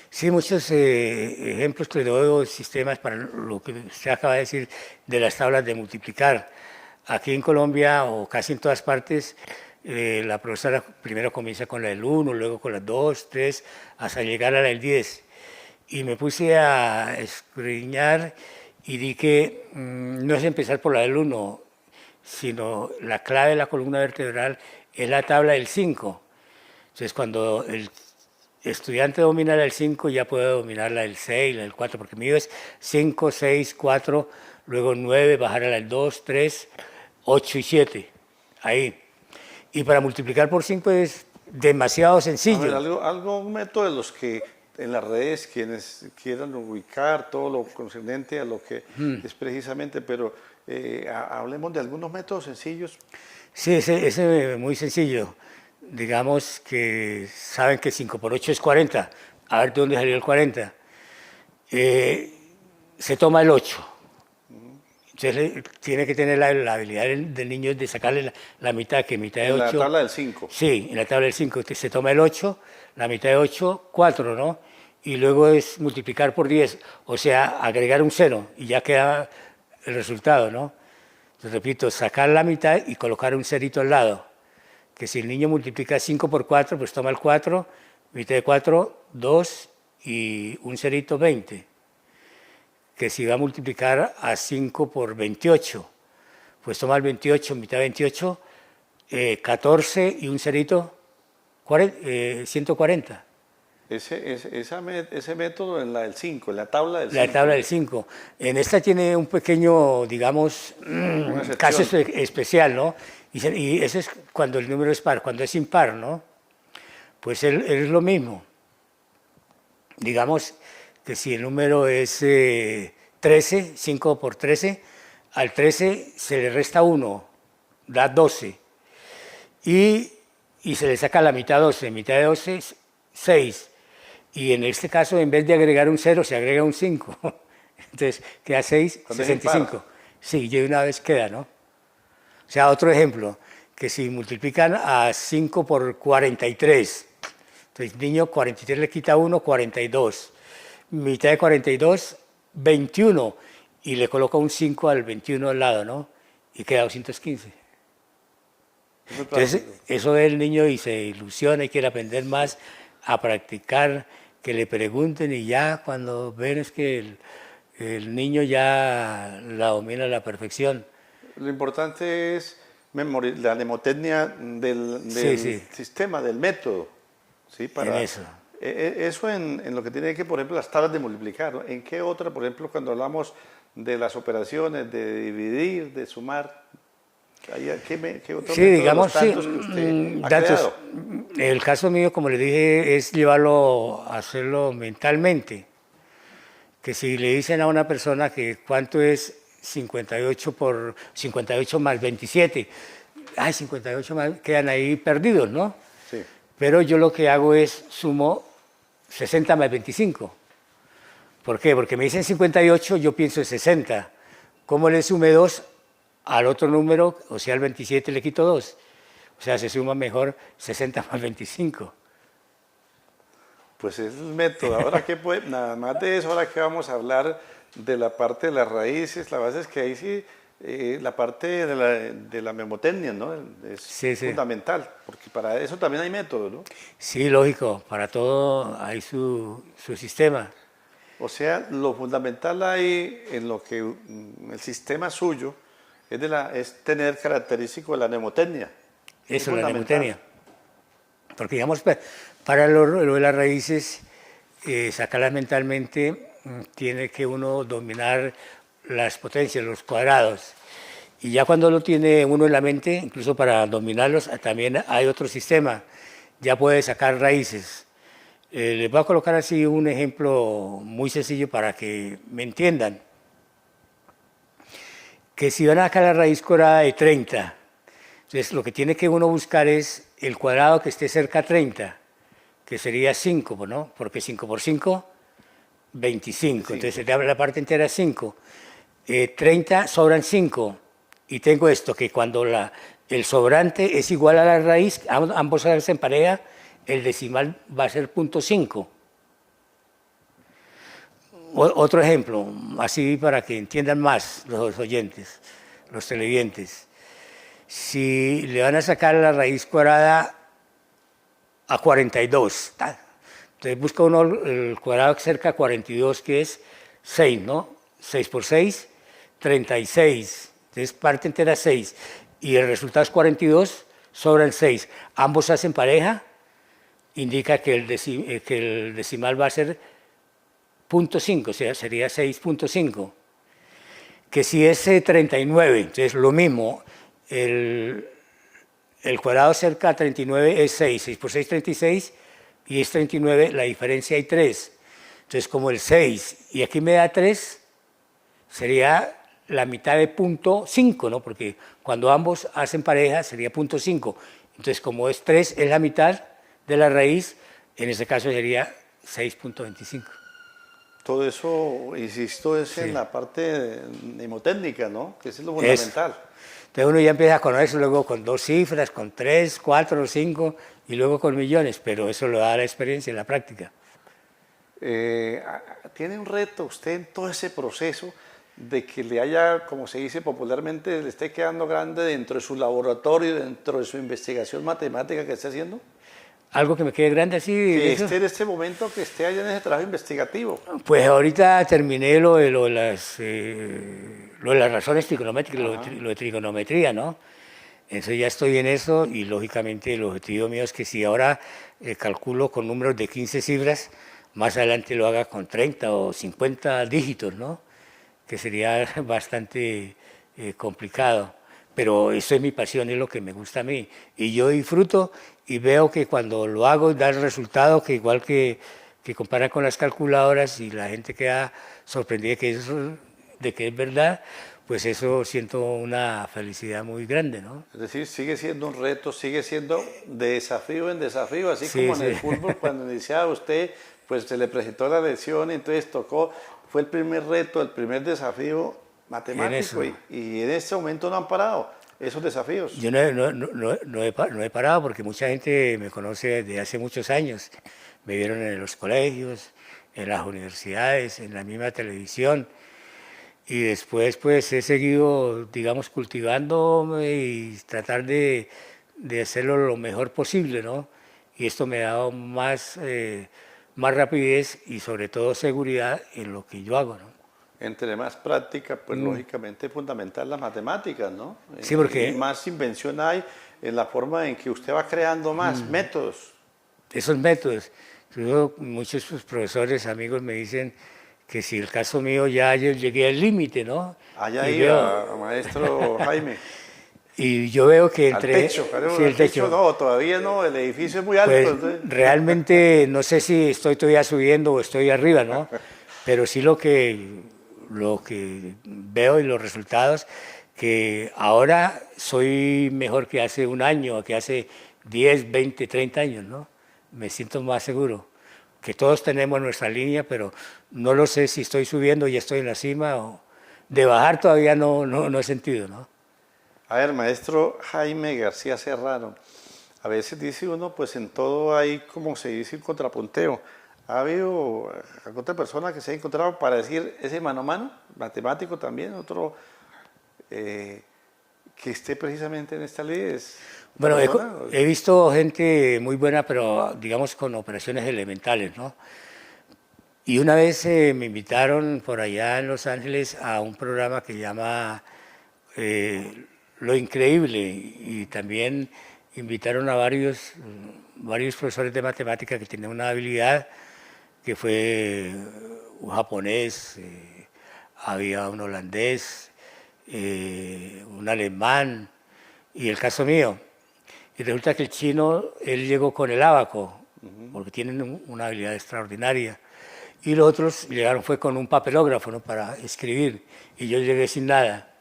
Sí, muchos ejemplos que le doy, sistemas para lo que usted acaba de decir de las tablas de multiplicar. Aquí en Colombia, o casi en todas partes, la profesora primero comienza con la del 1, luego con la 2, 3, hasta llegar a la del 10. Y me puse a escudriñar y di que no es empezar por la del 1, sino la clave de la columna vertebral es la tabla del 5. Entonces, cuando el estudiante domina la del 5, ya puede dominar la del 6, la del 4, porque mío es 5, 6, 4, luego 9, bajar a la del 2, 3, 8 y 7. Ahí. Y para multiplicar por 5 es demasiado sencillo. A ver, un método de los que en las redes, quienes quieran ubicar todo lo concerniente a lo que es precisamente, pero hablemos de algunos métodos sencillos. Sí, ese es muy sencillo. Digamos que saben que 5 por 8 es 40. A ver de dónde salió el 40. Se toma el 8. Entonces tiene que tener la habilidad del niño de sacarle la mitad, que mitad de 8... En la tabla del 5. Sí, en la tabla del 5. Se toma el 8, la mitad de 8, 4, ¿no? Y luego es multiplicar por 10, o sea, agregar un 0 y ya queda el resultado, ¿no? Entonces, repito, sacar la mitad y colocar un cerito al lado. Que si el niño multiplica 5 por 4, pues toma el 4, mitad de 4, 2 y un cerito, 20. Que si va a multiplicar a 5 por 28, pues toma el 28, mitad de 28, 14 y un cerito, 140. Ese método en la del 5, en la tabla del 5. La tabla del 5. En esta tiene un pequeño, digamos, caso especial, ¿no? Y eso es cuando el número es par. Cuando es impar, ¿no? Pues es lo mismo. Digamos que si el número es 13, 5 por 13, al 13 se le resta 1, da 12. Y se le saca la mitad 12, mitad de 12 es 6. Y en este caso, en vez de agregar un 0, se agrega un 5. Entonces, queda 6, 65. Sí, ya una vez queda, ¿no? O sea, otro ejemplo, que si multiplican a 5 por 43, entonces niño 43 le quita 1, 42. Mitad de 42, 21. Y le coloca un 5 al 21 al lado, ¿no? Y queda 215. Entonces, eso ve el niño y se ilusiona y quiere aprender más, a practicar, que le pregunten y ya cuando ven es que el niño ya la domina a la perfección. Lo importante es la mnemotecnia Sí, del sí, sistema, del método. ¿Sí? en eso. Eso en lo que tiene que, por ejemplo, las tablas de multiplicar, ¿no? ¿En qué otra, por ejemplo, cuando hablamos de las operaciones, de dividir, de sumar, qué otro Sí, método de digamos, los sí, tantos que usted ha datos. creado? El caso mío, como le dije, es llevarlo a hacerlo mentalmente. Que si le dicen a una persona que cuánto es 58 más 27, ay, 58 más, quedan ahí perdidos, ¿no? Sí. Pero yo lo que hago es sumo 60 más 25. ¿Por qué? Porque me dicen 58, yo pienso en 60. ¿Cómo le sume 2 al otro número? O sea, al 27 le quito 2. O sea, se suma mejor 60 más 25. Pues es el método. Ahora que nada más de eso, ahora que vamos a hablar de la parte de las raíces, la base es que ahí sí, la parte de la mnemotecnia, ¿no? Es Sí, sí. fundamental, porque para eso también hay métodos, ¿no? Sí, lógico, para todo hay su sistema. O sea, lo fundamental ahí en lo que el sistema suyo es tener característico de la mnemotecnia. Es Eso, la fundamental. mnemotecnia. Porque digamos, para lo de las raíces, sacarlas mentalmente, tiene que uno dominar las potencias, los cuadrados. Y ya cuando lo tiene uno en la mente, incluso para dominarlos, también hay otro sistema. Ya puede sacar raíces. Les voy a colocar así un ejemplo muy sencillo para que me entiendan. Que si van a sacar la raíz cuadrada de 30, entonces lo que tiene que uno buscar es el cuadrado que esté cerca a 30, que sería 5, ¿no? Porque 5 por 5, 25. Entonces se te abre la parte entera 5. 30 sobran 5. Y tengo esto, que cuando el sobrante es igual a la raíz, ambos se hacen pareja, el decimal va a ser 0.5. Otro ejemplo, así para que entiendan más los oyentes, los televidentes. Si le van a sacar la raíz cuadrada a 42, entonces busca uno el cuadrado cerca a 42, que es 6, ¿no? 6 por 6, 36. Entonces parte entera 6. Y el resultado es 42, sobran 6. Ambos hacen pareja, indica que el decimal va a ser 0.5, o sea, sería 6.5. Que si es 39, entonces lo mismo, el cuadrado cerca a 39 es 6, 6 por 6, 36, y es 39, la diferencia hay 3. Entonces, como el 6, y aquí me da 3, sería la mitad de 0.5, ¿no? Porque cuando ambos hacen pareja sería 0.5. Entonces, como es 3, es la mitad de la raíz, en ese caso sería 6.25. Todo eso, insisto, es Sí. en la parte mnemotécnica, ¿no? Que es lo Eso. fundamental. Entonces uno ya empieza con eso, luego con 2 cifras, con 3, 4, 5 y luego con millones, pero eso lo da la experiencia, la práctica. Tiene un reto usted en todo ese proceso de que le haya, como se dice popularmente, le esté quedando grande dentro de su laboratorio, dentro de su investigación matemática que esté haciendo. Algo que me quede grande así. Que Eso. esté en este momento, que esté allá en ese trabajo investigativo. Pues ahorita terminé lo de las razones trigonométricas, lo de trigonometría, ¿no? Entonces ya estoy en eso y lógicamente el objetivo mío es que si ahora calculo con números de 15 cifras, más adelante lo haga con 30 o 50 dígitos, ¿no? Que sería bastante complicado. Pero eso es mi pasión, es lo que me gusta a mí. Y yo disfruto y veo que cuando lo hago da el resultado que igual que compara con las calculadoras y la gente queda sorprendida de que es verdad, pues eso siento una felicidad muy grande, ¿no? Es decir, sigue siendo un reto, sigue siendo de desafío en desafío, así Sí, como en sí. el fútbol, cuando iniciaba usted, pues se le presentó la lesión, entonces tocó, fue el primer reto, el primer desafío matemático, En eso. y en este momento no han parado esos desafíos. Yo no he parado porque mucha gente me conoce desde hace muchos años. Me vieron en los colegios, en las universidades, en la misma televisión. Y después pues he seguido, digamos, cultivándome y tratar de hacerlo lo mejor posible, ¿no? Y esto me ha dado más más rapidez y sobre todo seguridad en lo que yo hago, ¿no? Entre más práctica, pues lógicamente es fundamental las matemáticas, ¿no? Sí, porque Y más invención hay en la forma en que usted va creando más métodos. esos métodos, incluso muchos profesores, amigos me dicen que si el caso mío ya yo llegué al límite, ¿no? Allá Y iba, maestro Jaime, y yo veo que al entre... techo, claro, Sí, al el techo techo. no, todavía no, el edificio es muy alto. Pues Entonces, realmente no sé si estoy todavía subiendo o estoy arriba, ¿no? Pero sí lo que veo y los resultados, que ahora soy mejor que hace un año, que hace 10, 20, 30 años, ¿no? Me siento más seguro. Que todos tenemos nuestra línea, pero no lo sé si estoy subiendo y estoy en la cima o de bajar todavía no he sentido, ¿no? a ver, maestro Jaime García Serrano, a veces dice uno, pues en todo hay, como se dice, un contrapunteo. ¿Ha habido otra persona que se ha encontrado para decir ese mano a mano, matemático también, otro que esté precisamente en esta ley? ¿Es otra Bueno, persona? he visto gente muy buena, pero digamos con operaciones elementales, ¿no? Y una vez me invitaron por allá en Los Ángeles a un programa que llama Lo Increíble y también invitaron a varios profesores de matemática que tenían una habilidad que fue un japonés, había un holandés, un alemán y el caso mío. Y resulta que el chino, él llegó con el ábaco, porque tienen una habilidad extraordinaria. Y los otros llegaron fue con un papelógrafo, ¿no? Para escribir, y yo llegué sin nada.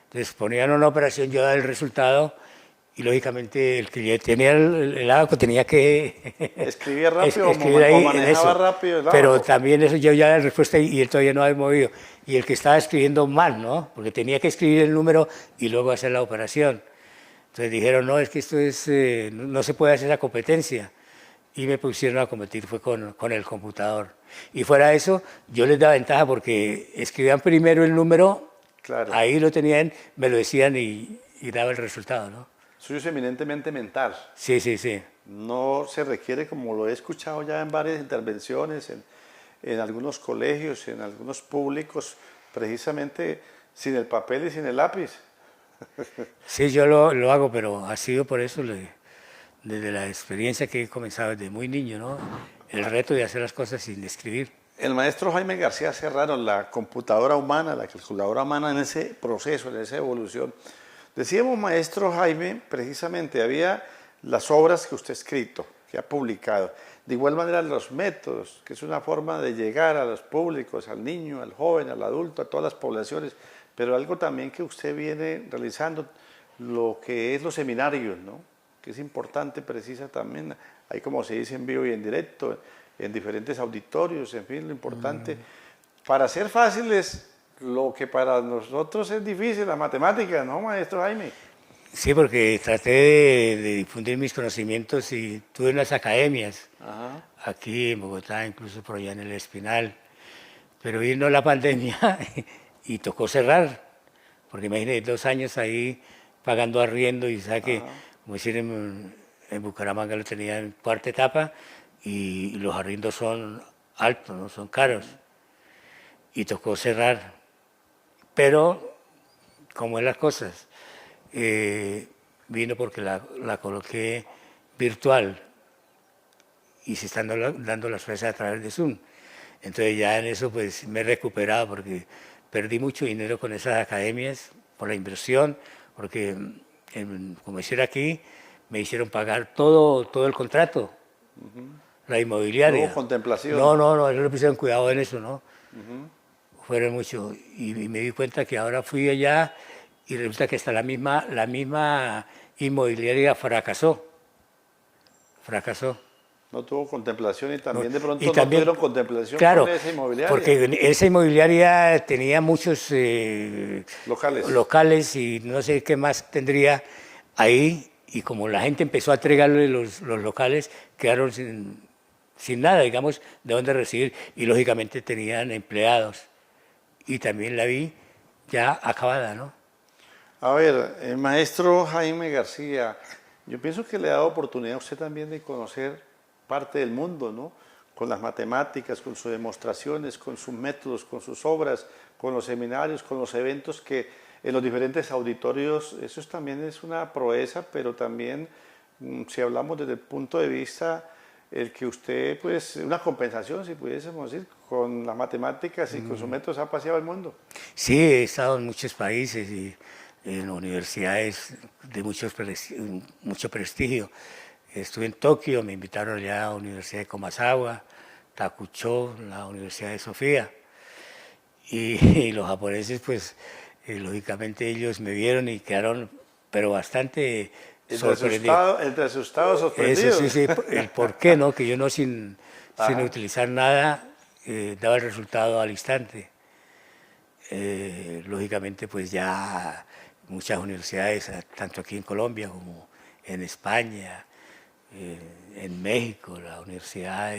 Entonces ponían una operación, yo daba el resultado, y lógicamente el que ya tenía el abaco tenía que ¿Escribía rápido escribir o ahí en manejaba eso. rápido el Pero abaco? también eso yo ya la respuesta y él todavía no había movido. Y el que estaba escribiendo mal, ¿no? Porque tenía que escribir el número y luego hacer la operación. Entonces dijeron, no, es que esto es, no se puede hacer esa competencia. Y me pusieron a competir, fue con el computador. Y fuera de eso, yo les daba ventaja porque escribían primero el número, Claro. ahí lo tenían, me lo decían y daba el resultado, ¿no? Suyo es eminentemente mental. Sí, sí, sí. No se requiere, como lo he escuchado ya en varias intervenciones, en algunos colegios, en algunos públicos, precisamente sin el papel y sin el lápiz. Sí, yo lo hago, pero ha sido por eso, desde la experiencia que he comenzado desde muy niño, ¿no? El reto de hacer las cosas sin escribir. El maestro Jaime García Serrano, la computadora humana, la calculadora humana en ese proceso, en esa evolución. Decíamos, maestro Jaime, precisamente había las obras que usted ha escrito, que ha publicado. De igual manera los métodos, que es una forma de llegar a los públicos, al niño, al joven, al adulto, a todas las poblaciones, pero algo también que usted viene realizando, lo que es los seminarios, ¿no? Que es importante, precisa también, ahí como se dice en vivo y en directo, en diferentes auditorios, en fin, lo importante. Para ser fáciles, lo que para nosotros es difícil, la matemática, ¿no, maestro Jaime? Sí, porque traté de difundir mis conocimientos y tuve unas academias, Ajá. aquí en Bogotá, incluso por allá en el Espinal. Pero vino la pandemia y tocó cerrar, porque imagínate 2 años ahí pagando arriendo y sabe que, como decir, en Bucaramanga lo tenía en cuarta etapa y los arriendos son altos, ¿no? Son caros. Y tocó cerrar. Pero, como es las cosas, vino porque la coloqué virtual y se están dando las clases a través de Zoom. Entonces ya en eso pues me he recuperado porque perdí mucho dinero con esas academias por la inversión, porque como decir aquí, me hicieron pagar todo el contrato, la No inmobiliaria. hubo contemplación. No, ellos no pusieron cuidado en eso, ¿no? Fueron mucho. Y me di cuenta que ahora fui allá y resulta que hasta la misma inmobiliaria fracasó. Fracasó. No tuvo contemplación y también de pronto Y no también, tuvieron contemplación claro, con esa inmobiliaria. porque esa inmobiliaria tenía muchos Locales. locales y no sé qué más tendría ahí, y como la gente empezó a entregarle los locales, quedaron sin nada, digamos, de dónde recibir, y lógicamente tenían empleados. Y también la vi ya acabada, ¿no? A ver, el maestro Jaime García, yo pienso que le ha dado oportunidad a usted también de conocer parte del mundo, ¿no? con las matemáticas, con sus demostraciones, con sus métodos, con sus obras, con los seminarios, con los eventos que en los diferentes auditorios, eso también es una proeza, pero también si hablamos desde el punto de vista el que usted, pues, una compensación, si pudiésemos decir, con las matemáticas y con sus métodos ha paseado el mundo. Sí, he estado en muchos países y en universidades de mucho prestigio. Estuve en Tokio, me invitaron allá a la Universidad de Komazawa, Takucho, la Universidad de Sofía. Y los japoneses, pues, lógicamente ellos me vieron y quedaron, pero bastante sorprendidos. Entre asustados, sorprendidos. Eso sí, sí, el por qué, ¿no? Que yo no sin utilizar nada daba el resultado al instante. Lógicamente, pues ya muchas universidades, tanto aquí en Colombia como en España, en México, la Universidad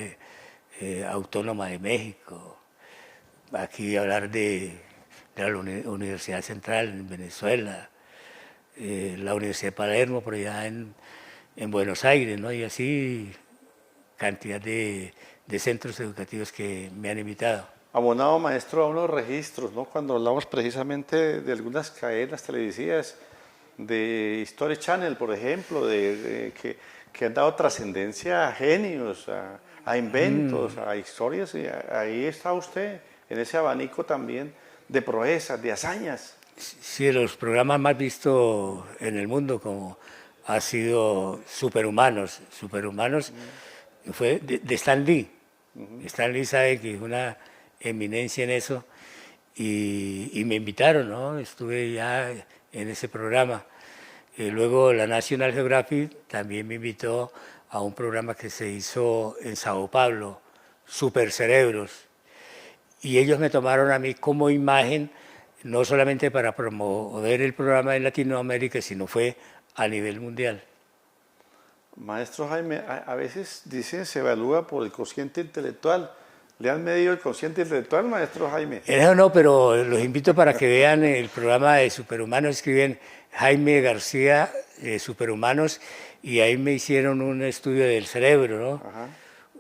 Autónoma de México, aquí hablar de la Universidad Central en Venezuela, la Universidad de Palermo por allá en Buenos Aires, ¿no? Y así cantidad de centros educativos que me han invitado. Abonado maestro a unos registros, ¿no? Cuando hablamos precisamente de algunas cadenas televisivas, de History Channel, por ejemplo, que han dado trascendencia a genios, a inventos, a historias, y ahí está usted, en ese abanico también de proezas, de hazañas. Sí, los programas más vistos en el mundo como ha sido Superhumanos. Superhumanos fue de Stan Lee. Stan Lee sabe que es una eminencia en eso y me invitaron, ¿no? Estuve ya en ese programa. Luego la National Geographic también me invitó a un programa que se hizo en Sao Paulo, Supercerebros. Y ellos me tomaron a mí como imagen, no solamente para promover el programa en Latinoamérica, sino fue a nivel mundial. Maestro Jaime, a veces dicen se evalúa por el cociente intelectual. ¿Le han medido el cociente intelectual, maestro Jaime? Eso no, pero los invito para que vean el programa de Superhumanos. Escriben Jaime García, Superhumanos, y ahí me hicieron un estudio del cerebro, ¿no? Ajá.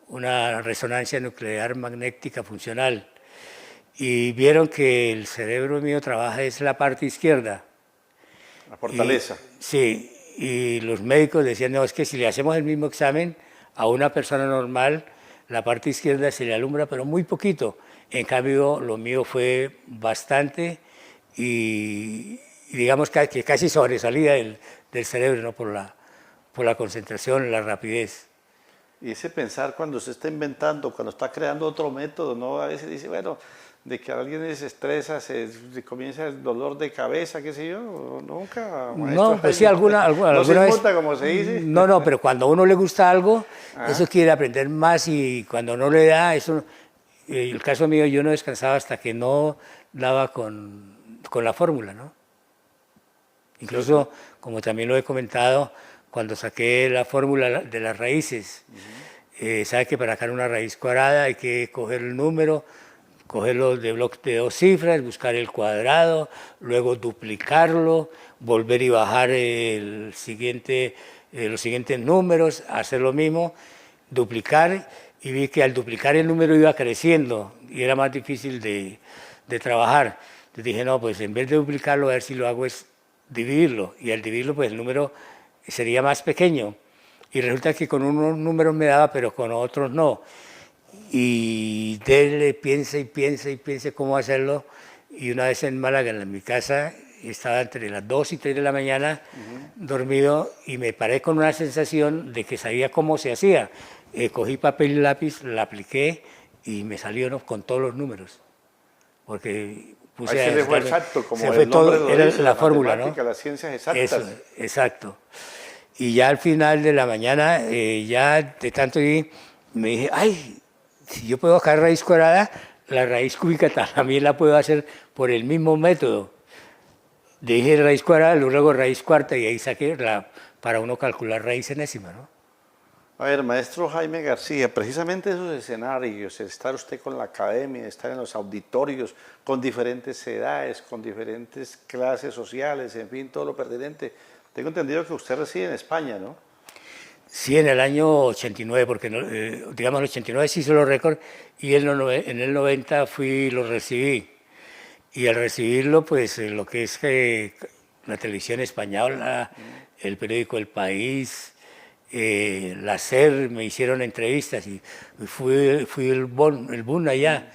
Una resonancia nuclear magnética funcional. Y vieron que el cerebro mío trabaja es la parte izquierda. La fortaleza. Sí, y los médicos decían, no, es que si le hacemos el mismo examen a una persona normal, la parte izquierda se le alumbra, pero muy poquito. En cambio, lo mío fue bastante y digamos que casi sobresalía del cerebro, ¿no? Por la concentración, la rapidez. Y ese pensar cuando se está inventando, cuando está creando otro método, ¿no? A veces dice, bueno, de que alguien se estresa, se comienza el dolor de cabeza, qué sé yo, nunca. No, pues sí, alguna no se vez. inmuta, como se dice. No, pero cuando a uno le gusta algo, eso quiere aprender más y cuando no le da, eso. El caso mío, yo no descansaba hasta que no daba con la fórmula, ¿no? Incluso, como también lo he comentado, cuando saqué la fórmula de las raíces, sabe que para sacar una raíz cuadrada hay que coger el número, cogerlo de bloques de 2 cifras, buscar el cuadrado, luego duplicarlo, volver y bajar los siguientes números, hacer lo mismo, duplicar, y vi que al duplicar el número iba creciendo y era más difícil de trabajar. Entonces dije, no, pues en vez de duplicarlo, a ver si lo hago es dividirlo, y al dividirlo pues el número sería más pequeño. Y resulta que con unos números me daba, pero con otros no. Y dele, piensa y piensa y piensa cómo hacerlo. Y una vez en Málaga, en mi casa, estaba entre las 2 y 3 de la mañana dormido y me paré con una sensación de que sabía cómo se hacía. Cogí papel y lápiz, la apliqué y me salió, ¿no? Con todos los números. Porque puse ahí se le fue exacto, como se el fue nombre todo, lo era dice, la fórmula, ¿no? Las ciencias exactas. Eso, exacto. Y ya al final de la mañana, ya de tanto ir, me dije, ay, si yo puedo sacar raíz cuadrada, la raíz cúbica también la puedo hacer por el mismo método. Dije raíz cuadrada, luego raíz cuarta y ahí saqué para uno calcular raíz enésima, ¿no? A ver, maestro Jaime García, precisamente esos escenarios, estar usted con la academia, estar en los auditorios, con diferentes edades, con diferentes clases sociales, en fin, todo lo pertinente. Tengo entendido que usted reside en España, ¿no? Sí, en el año 89, porque digamos el 89 se hizo los récords y en el 90 fui y lo recibí. Y al recibirlo, pues lo que es la televisión española, el periódico El País, la SER, me hicieron entrevistas y fui el boom allá.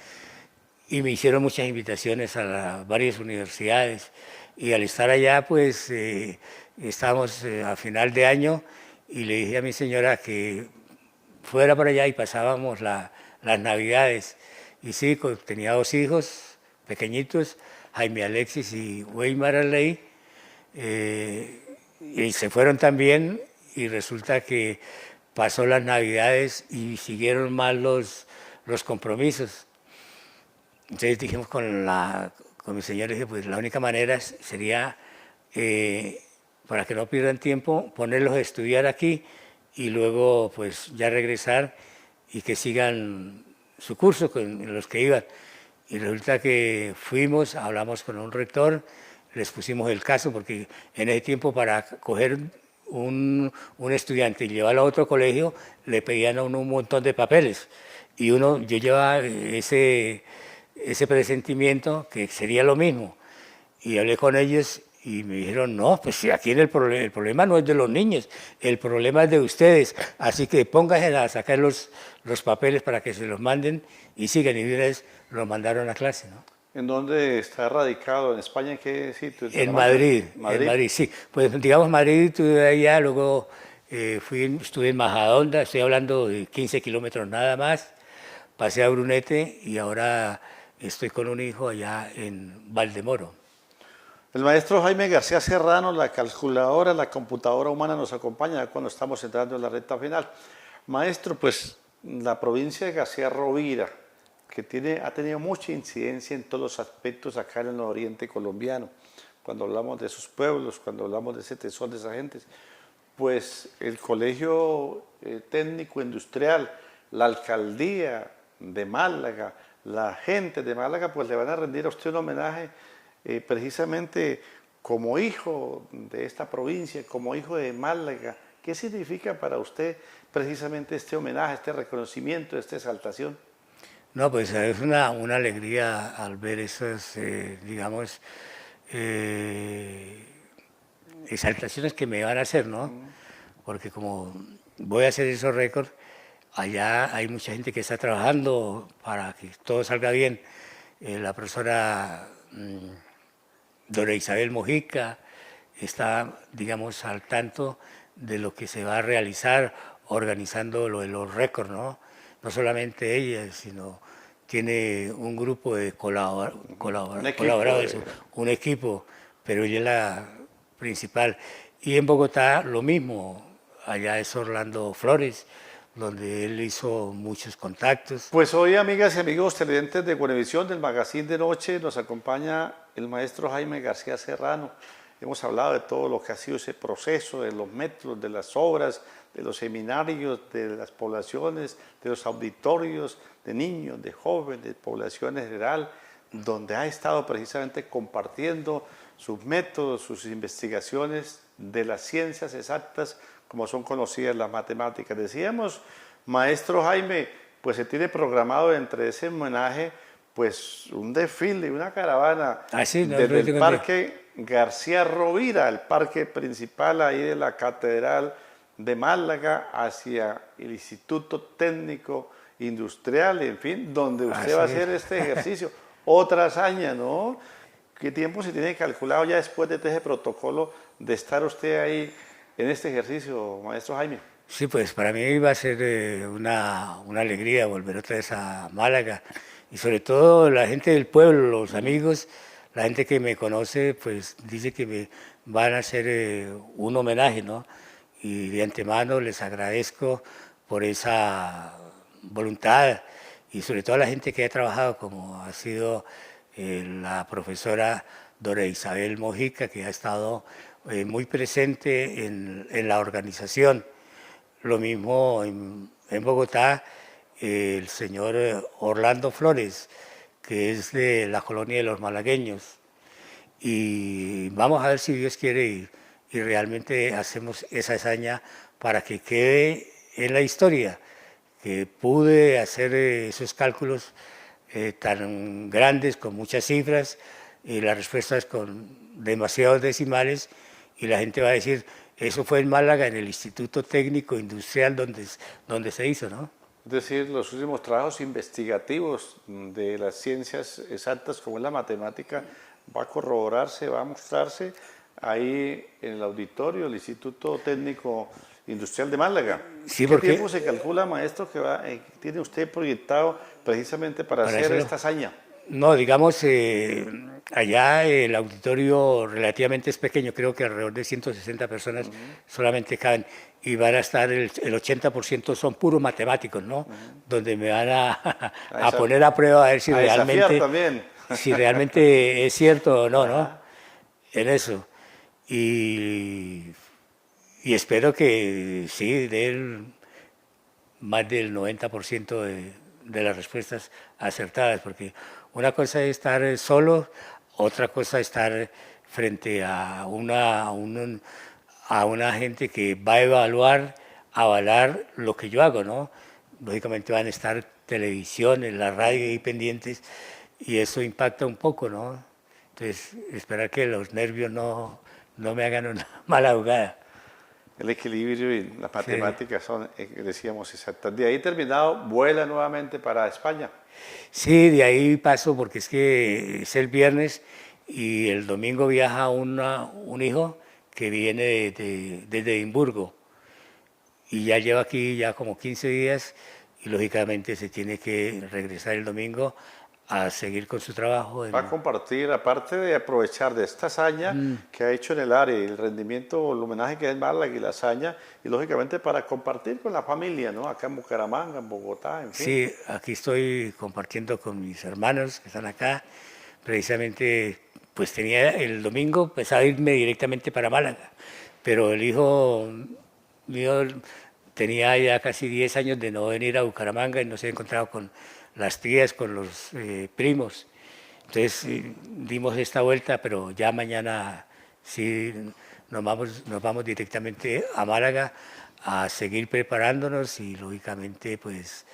Y me hicieron muchas invitaciones a varias universidades. Y al estar allá, pues estábamos a final de año y le dije a mi señora que fuera para allá y pasábamos las Navidades. Y sí, tenía 2 hijos pequeñitos, Jaime Alexis y Weimar Arley, y se fueron también y resulta que pasó las Navidades y siguieron mal los compromisos. Entonces dijimos con mi señor, dije, pues la única manera sería, para que no pierdan tiempo, ponerlos a estudiar aquí y luego pues ya regresar y que sigan su curso con los que iban. Y resulta que fuimos, hablamos con un rector, les pusimos el caso, porque en ese tiempo para coger un estudiante y llevarlo a otro colegio le pedían a uno un montón de papeles. Y yo llevaba ese presentimiento que sería lo mismo. Y hablé con ellos y me dijeron, no, pues si aquí el problema no es de los niños, el problema es de ustedes. Así que pónganse a sacar los papeles para que se los manden y sigan. Y ustedes los mandaron a clase, ¿no? ¿En dónde está radicado? ¿En España? ¿En qué sitio? En Madrid, ¿Madrid? en Madrid, sí. Pues digamos Madrid, estuve allá, luego estuve en Majadahonda, estoy hablando de 15 kilómetros nada más, pasé a Brunete y ahora estoy con un hijo allá en Valdemoro. El maestro Jaime García Serrano, la calculadora, la computadora humana nos acompaña cuando estamos entrando en la recta final. Maestro, pues la provincia de García Rovira, que ha tenido mucha incidencia en todos los aspectos acá en el oriente colombiano, cuando hablamos de sus pueblos, cuando hablamos de ese tesoro de esas gentes, pues el Colegio Técnico Industrial, la Alcaldía de Málaga, la gente de Málaga, pues le van a rendir a usted un homenaje precisamente como hijo de esta provincia, como hijo de Málaga. ¿Qué significa para usted precisamente este homenaje, este reconocimiento, esta exaltación? No, pues es una alegría al ver esas, digamos, exaltaciones que me van a hacer, ¿no? Porque como voy a hacer esos récords, allá hay mucha gente que está trabajando para que todo salga bien. La profesora Dora Isabel Mojica está, digamos, al tanto de lo que se va a realizar organizando lo de los récords, ¿no? No solamente ella, sino tiene un grupo de colaboradores, un equipo, pero ella es la principal. Y en Bogotá lo mismo, allá es Orlando Flores, donde él hizo muchos contactos. Pues hoy, amigas y amigos televidentes de Guanevisión, del Magazine de Noche, nos acompaña el maestro Jaime García Serrano. Hemos hablado de todo lo que ha sido ese proceso, de los métodos, de las obras, de los seminarios, de las poblaciones, de los auditorios, de niños, de jóvenes, de población en general, donde ha estado precisamente compartiendo sus métodos, sus investigaciones de las ciencias exactas, como son conocidas las matemáticas. Decíamos, maestro Jaime, pues se tiene programado entre ese homenaje, pues un desfile, una caravana desde el Parque García Rovira, el parque principal ahí de la Catedral de Málaga, hacia el Instituto Técnico Industrial, en fin, donde usted va a hacer este ejercicio. Otra hazaña, ¿no? ¿Qué tiempo se tiene calculado ya después de ese protocolo de estar usted ahí en este ejercicio, maestro Jaime? Sí, pues para mí va a ser una alegría volver otra vez a Málaga. Y sobre todo la gente del pueblo, los amigos, la gente que me conoce, pues dice que me van a hacer un homenaje, ¿no? Y de antemano les agradezco por esa voluntad y sobre todo a la gente que ha trabajado, como ha sido la profesora Dora Isabel Mojica, que ha estado muy presente en la organización. Lo mismo en Bogotá, el señor Orlando Flores, que es de la colonia de los malagueños. Y vamos a ver si Dios quiere y realmente hacemos esa hazaña para que quede en la historia, que pude hacer esos cálculos tan grandes, con muchas cifras, y las respuestas con demasiados decimales, y la gente va a decir, eso fue en Málaga, en el Instituto Técnico Industrial donde se hizo, ¿no? Es decir, los últimos trabajos investigativos de las ciencias exactas como es la matemática va a corroborarse, va a mostrarse ahí en el auditorio del Instituto Técnico Industrial de Málaga. Sí, ¿Qué porque tiempo se calcula, maestro, que tiene usted proyectado precisamente para hacer hacerlo. esta hazaña? No, digamos, allá el auditorio relativamente es pequeño, creo que alrededor de 160 personas solamente caben, y van a estar, el 80% son puros matemáticos, ¿no? Donde me van a poner a prueba a ver si A desafiar realmente, también. si realmente es cierto o no, ¿no? Ajá. En eso. Y, y espero que sí, den más del 90% de las respuestas acertadas, porque una cosa es estar solo, otra cosa es estar frente a una gente que va a evaluar, avalar lo que yo hago, ¿no? Lógicamente van a estar televisión, en la radio y pendientes, y eso impacta un poco, ¿no? Entonces, esperar que los nervios no me hagan una mala jugada. El equilibrio y las matemáticas son, decíamos, exactas. De ahí terminado, vuela nuevamente para España. Sí, de ahí paso porque es que es el viernes y el domingo viaja un hijo que viene desde Edimburgo y ya lleva aquí ya como 15 días y lógicamente se tiene que regresar el domingo a seguir con su trabajo. Va a compartir, aparte de aprovechar de esta hazaña que ha hecho en el área, el rendimiento, el homenaje que es Málaga y la hazaña, y lógicamente para compartir con la familia, ¿no? Acá en Bucaramanga, en Bogotá, en fin. Sí, aquí estoy compartiendo con mis hermanos que están acá. Precisamente, pues tenía el domingo pensaba irme directamente para Málaga, pero el hijo mío tenía ya casi 10 años de no venir a Bucaramanga y no se ha encontrado con las tías, con los primos. Entonces dimos esta vuelta, pero ya mañana sí nos vamos directamente a Málaga a seguir preparándonos y lógicamente pues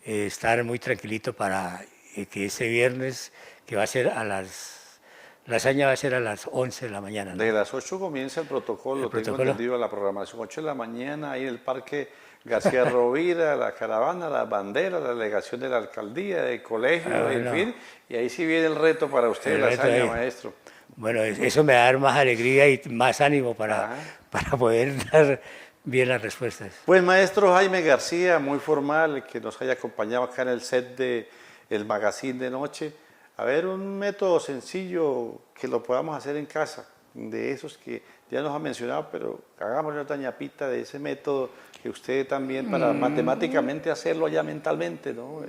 estar muy tranquilito para que ese viernes, que va a ser la hazaña va a ser a las 11 de la mañana, ¿no? De las 8 comienza el protocolo, tengo entendido, la programación, 8 de la mañana, ahí en el Parque García Rovira, la caravana, la bandera, la delegación de la alcaldía, del colegio, en fin, y ahí sí viene el reto para usted, la hazaña, maestro. Bueno, eso me va a dar más alegría y más ánimo para poder dar bien las respuestas. Pues maestro Jaime García, muy formal, que nos haya acompañado acá en el set de El Magazine de Noche. A ver, un método sencillo que lo podamos hacer en casa, de esos que ya nos ha mencionado, pero hagámosle otra ñapita de ese método que usted también para matemáticamente hacerlo ya mentalmente, ¿no?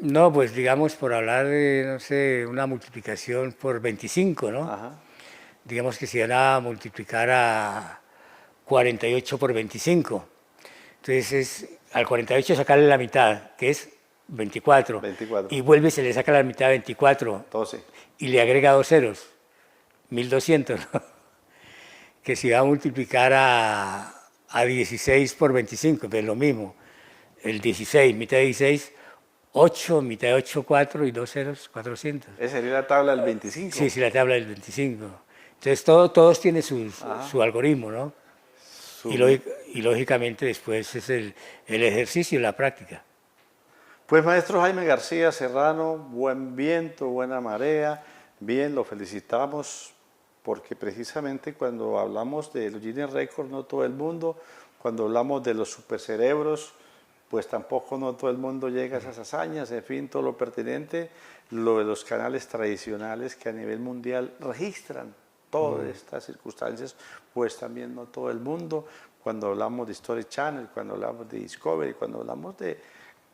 No, pues digamos por hablar de, no sé, una multiplicación por 25, ¿no? Ajá. Digamos que si van a multiplicar a 48 por 25. Entonces al 48 sacarle la mitad, que es 24. 24. Y vuelve y se le saca la mitad 24. 12. Y le agrega 2 ceros. 1200, ¿no? Que si va a multiplicar a 16 por 25, pues es lo mismo. El 16, mitad de 16, 8, mitad de 8, 4 y 2 ceros, 400. Esa sería la tabla del 25. Sí, la tabla del 25. Entonces todos tienen su algoritmo, ¿no? Y lógicamente después es el ejercicio y la práctica. Pues maestro Jaime García Serrano, buen viento, buena marea, bien, lo felicitamos porque precisamente cuando hablamos de los Guinness Records, no todo el mundo, cuando hablamos de los supercerebros, pues tampoco no todo el mundo llega a esas hazañas, en fin, todo lo pertinente, lo de los canales tradicionales que a nivel mundial registran todas estas circunstancias, pues también no todo el mundo, cuando hablamos de History Channel, cuando hablamos de Discovery, cuando hablamos de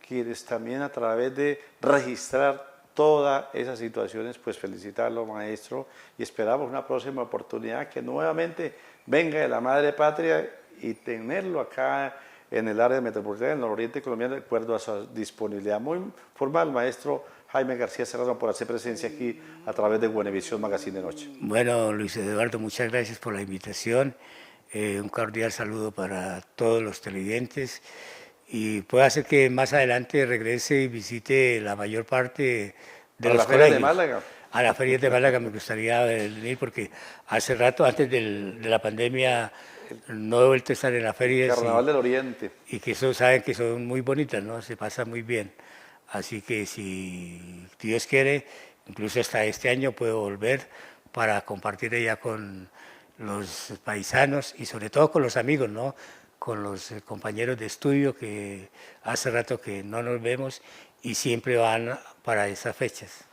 quienes también a través de registrar todas esas situaciones, pues felicitarlo, maestro, y esperamos una próxima oportunidad que nuevamente venga de la madre patria y tenerlo acá en el área metropolitana, en el oriente colombiano, de acuerdo a su disponibilidad. Muy formal, maestro Jaime García Serrano, por hacer presencia aquí a través de Buenavisión Magazine de Noche. Bueno, Luis Eduardo, muchas gracias por la invitación. Un cordial saludo para todos los televidentes y puede ser que más adelante regrese y visite la mayor parte de ¿A los la Feria de colegios. Málaga? A la Feria de Málaga me gustaría venir porque hace rato, antes de la pandemia, no he vuelto a estar en la feria. Carnaval del Oriente. Y que eso saben que son muy bonitas, ¿no? Se pasa muy bien. Así que si Dios quiere, incluso hasta este año puedo volver para compartir ella con los paisanos y sobre todo con los amigos, ¿no? Con los compañeros de estudio que hace rato que no nos vemos y siempre van para esas fechas.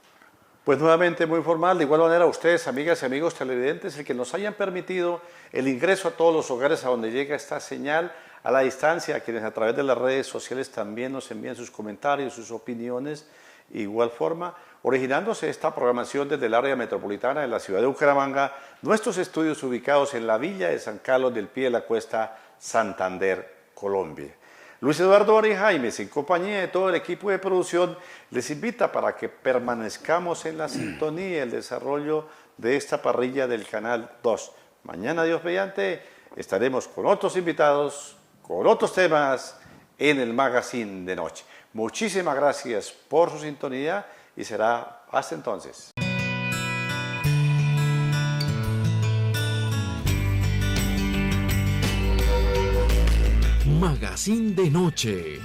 Pues nuevamente muy formal, de igual manera a ustedes, amigas y amigos televidentes, el que nos hayan permitido el ingreso a todos los hogares a donde llega esta señal a la distancia, a quienes a través de las redes sociales también nos envían sus comentarios, sus opiniones, igual forma, originándose esta programación desde el área metropolitana de la ciudad de Bucaramanga, nuestros estudios ubicados en la villa de San Carlos del Pie de la Cuesta, Santander, Colombia. Luis Eduardo Ari Jaimes, en compañía de todo el equipo de producción, les invita para que permanezcamos en la sintonía, el desarrollo de esta parrilla del Canal 2. Mañana, Dios mediante, estaremos con otros invitados, con otros temas en el Magazine de Noche. Muchísimas gracias por su sintonía y será hasta entonces. Magazine de Noche.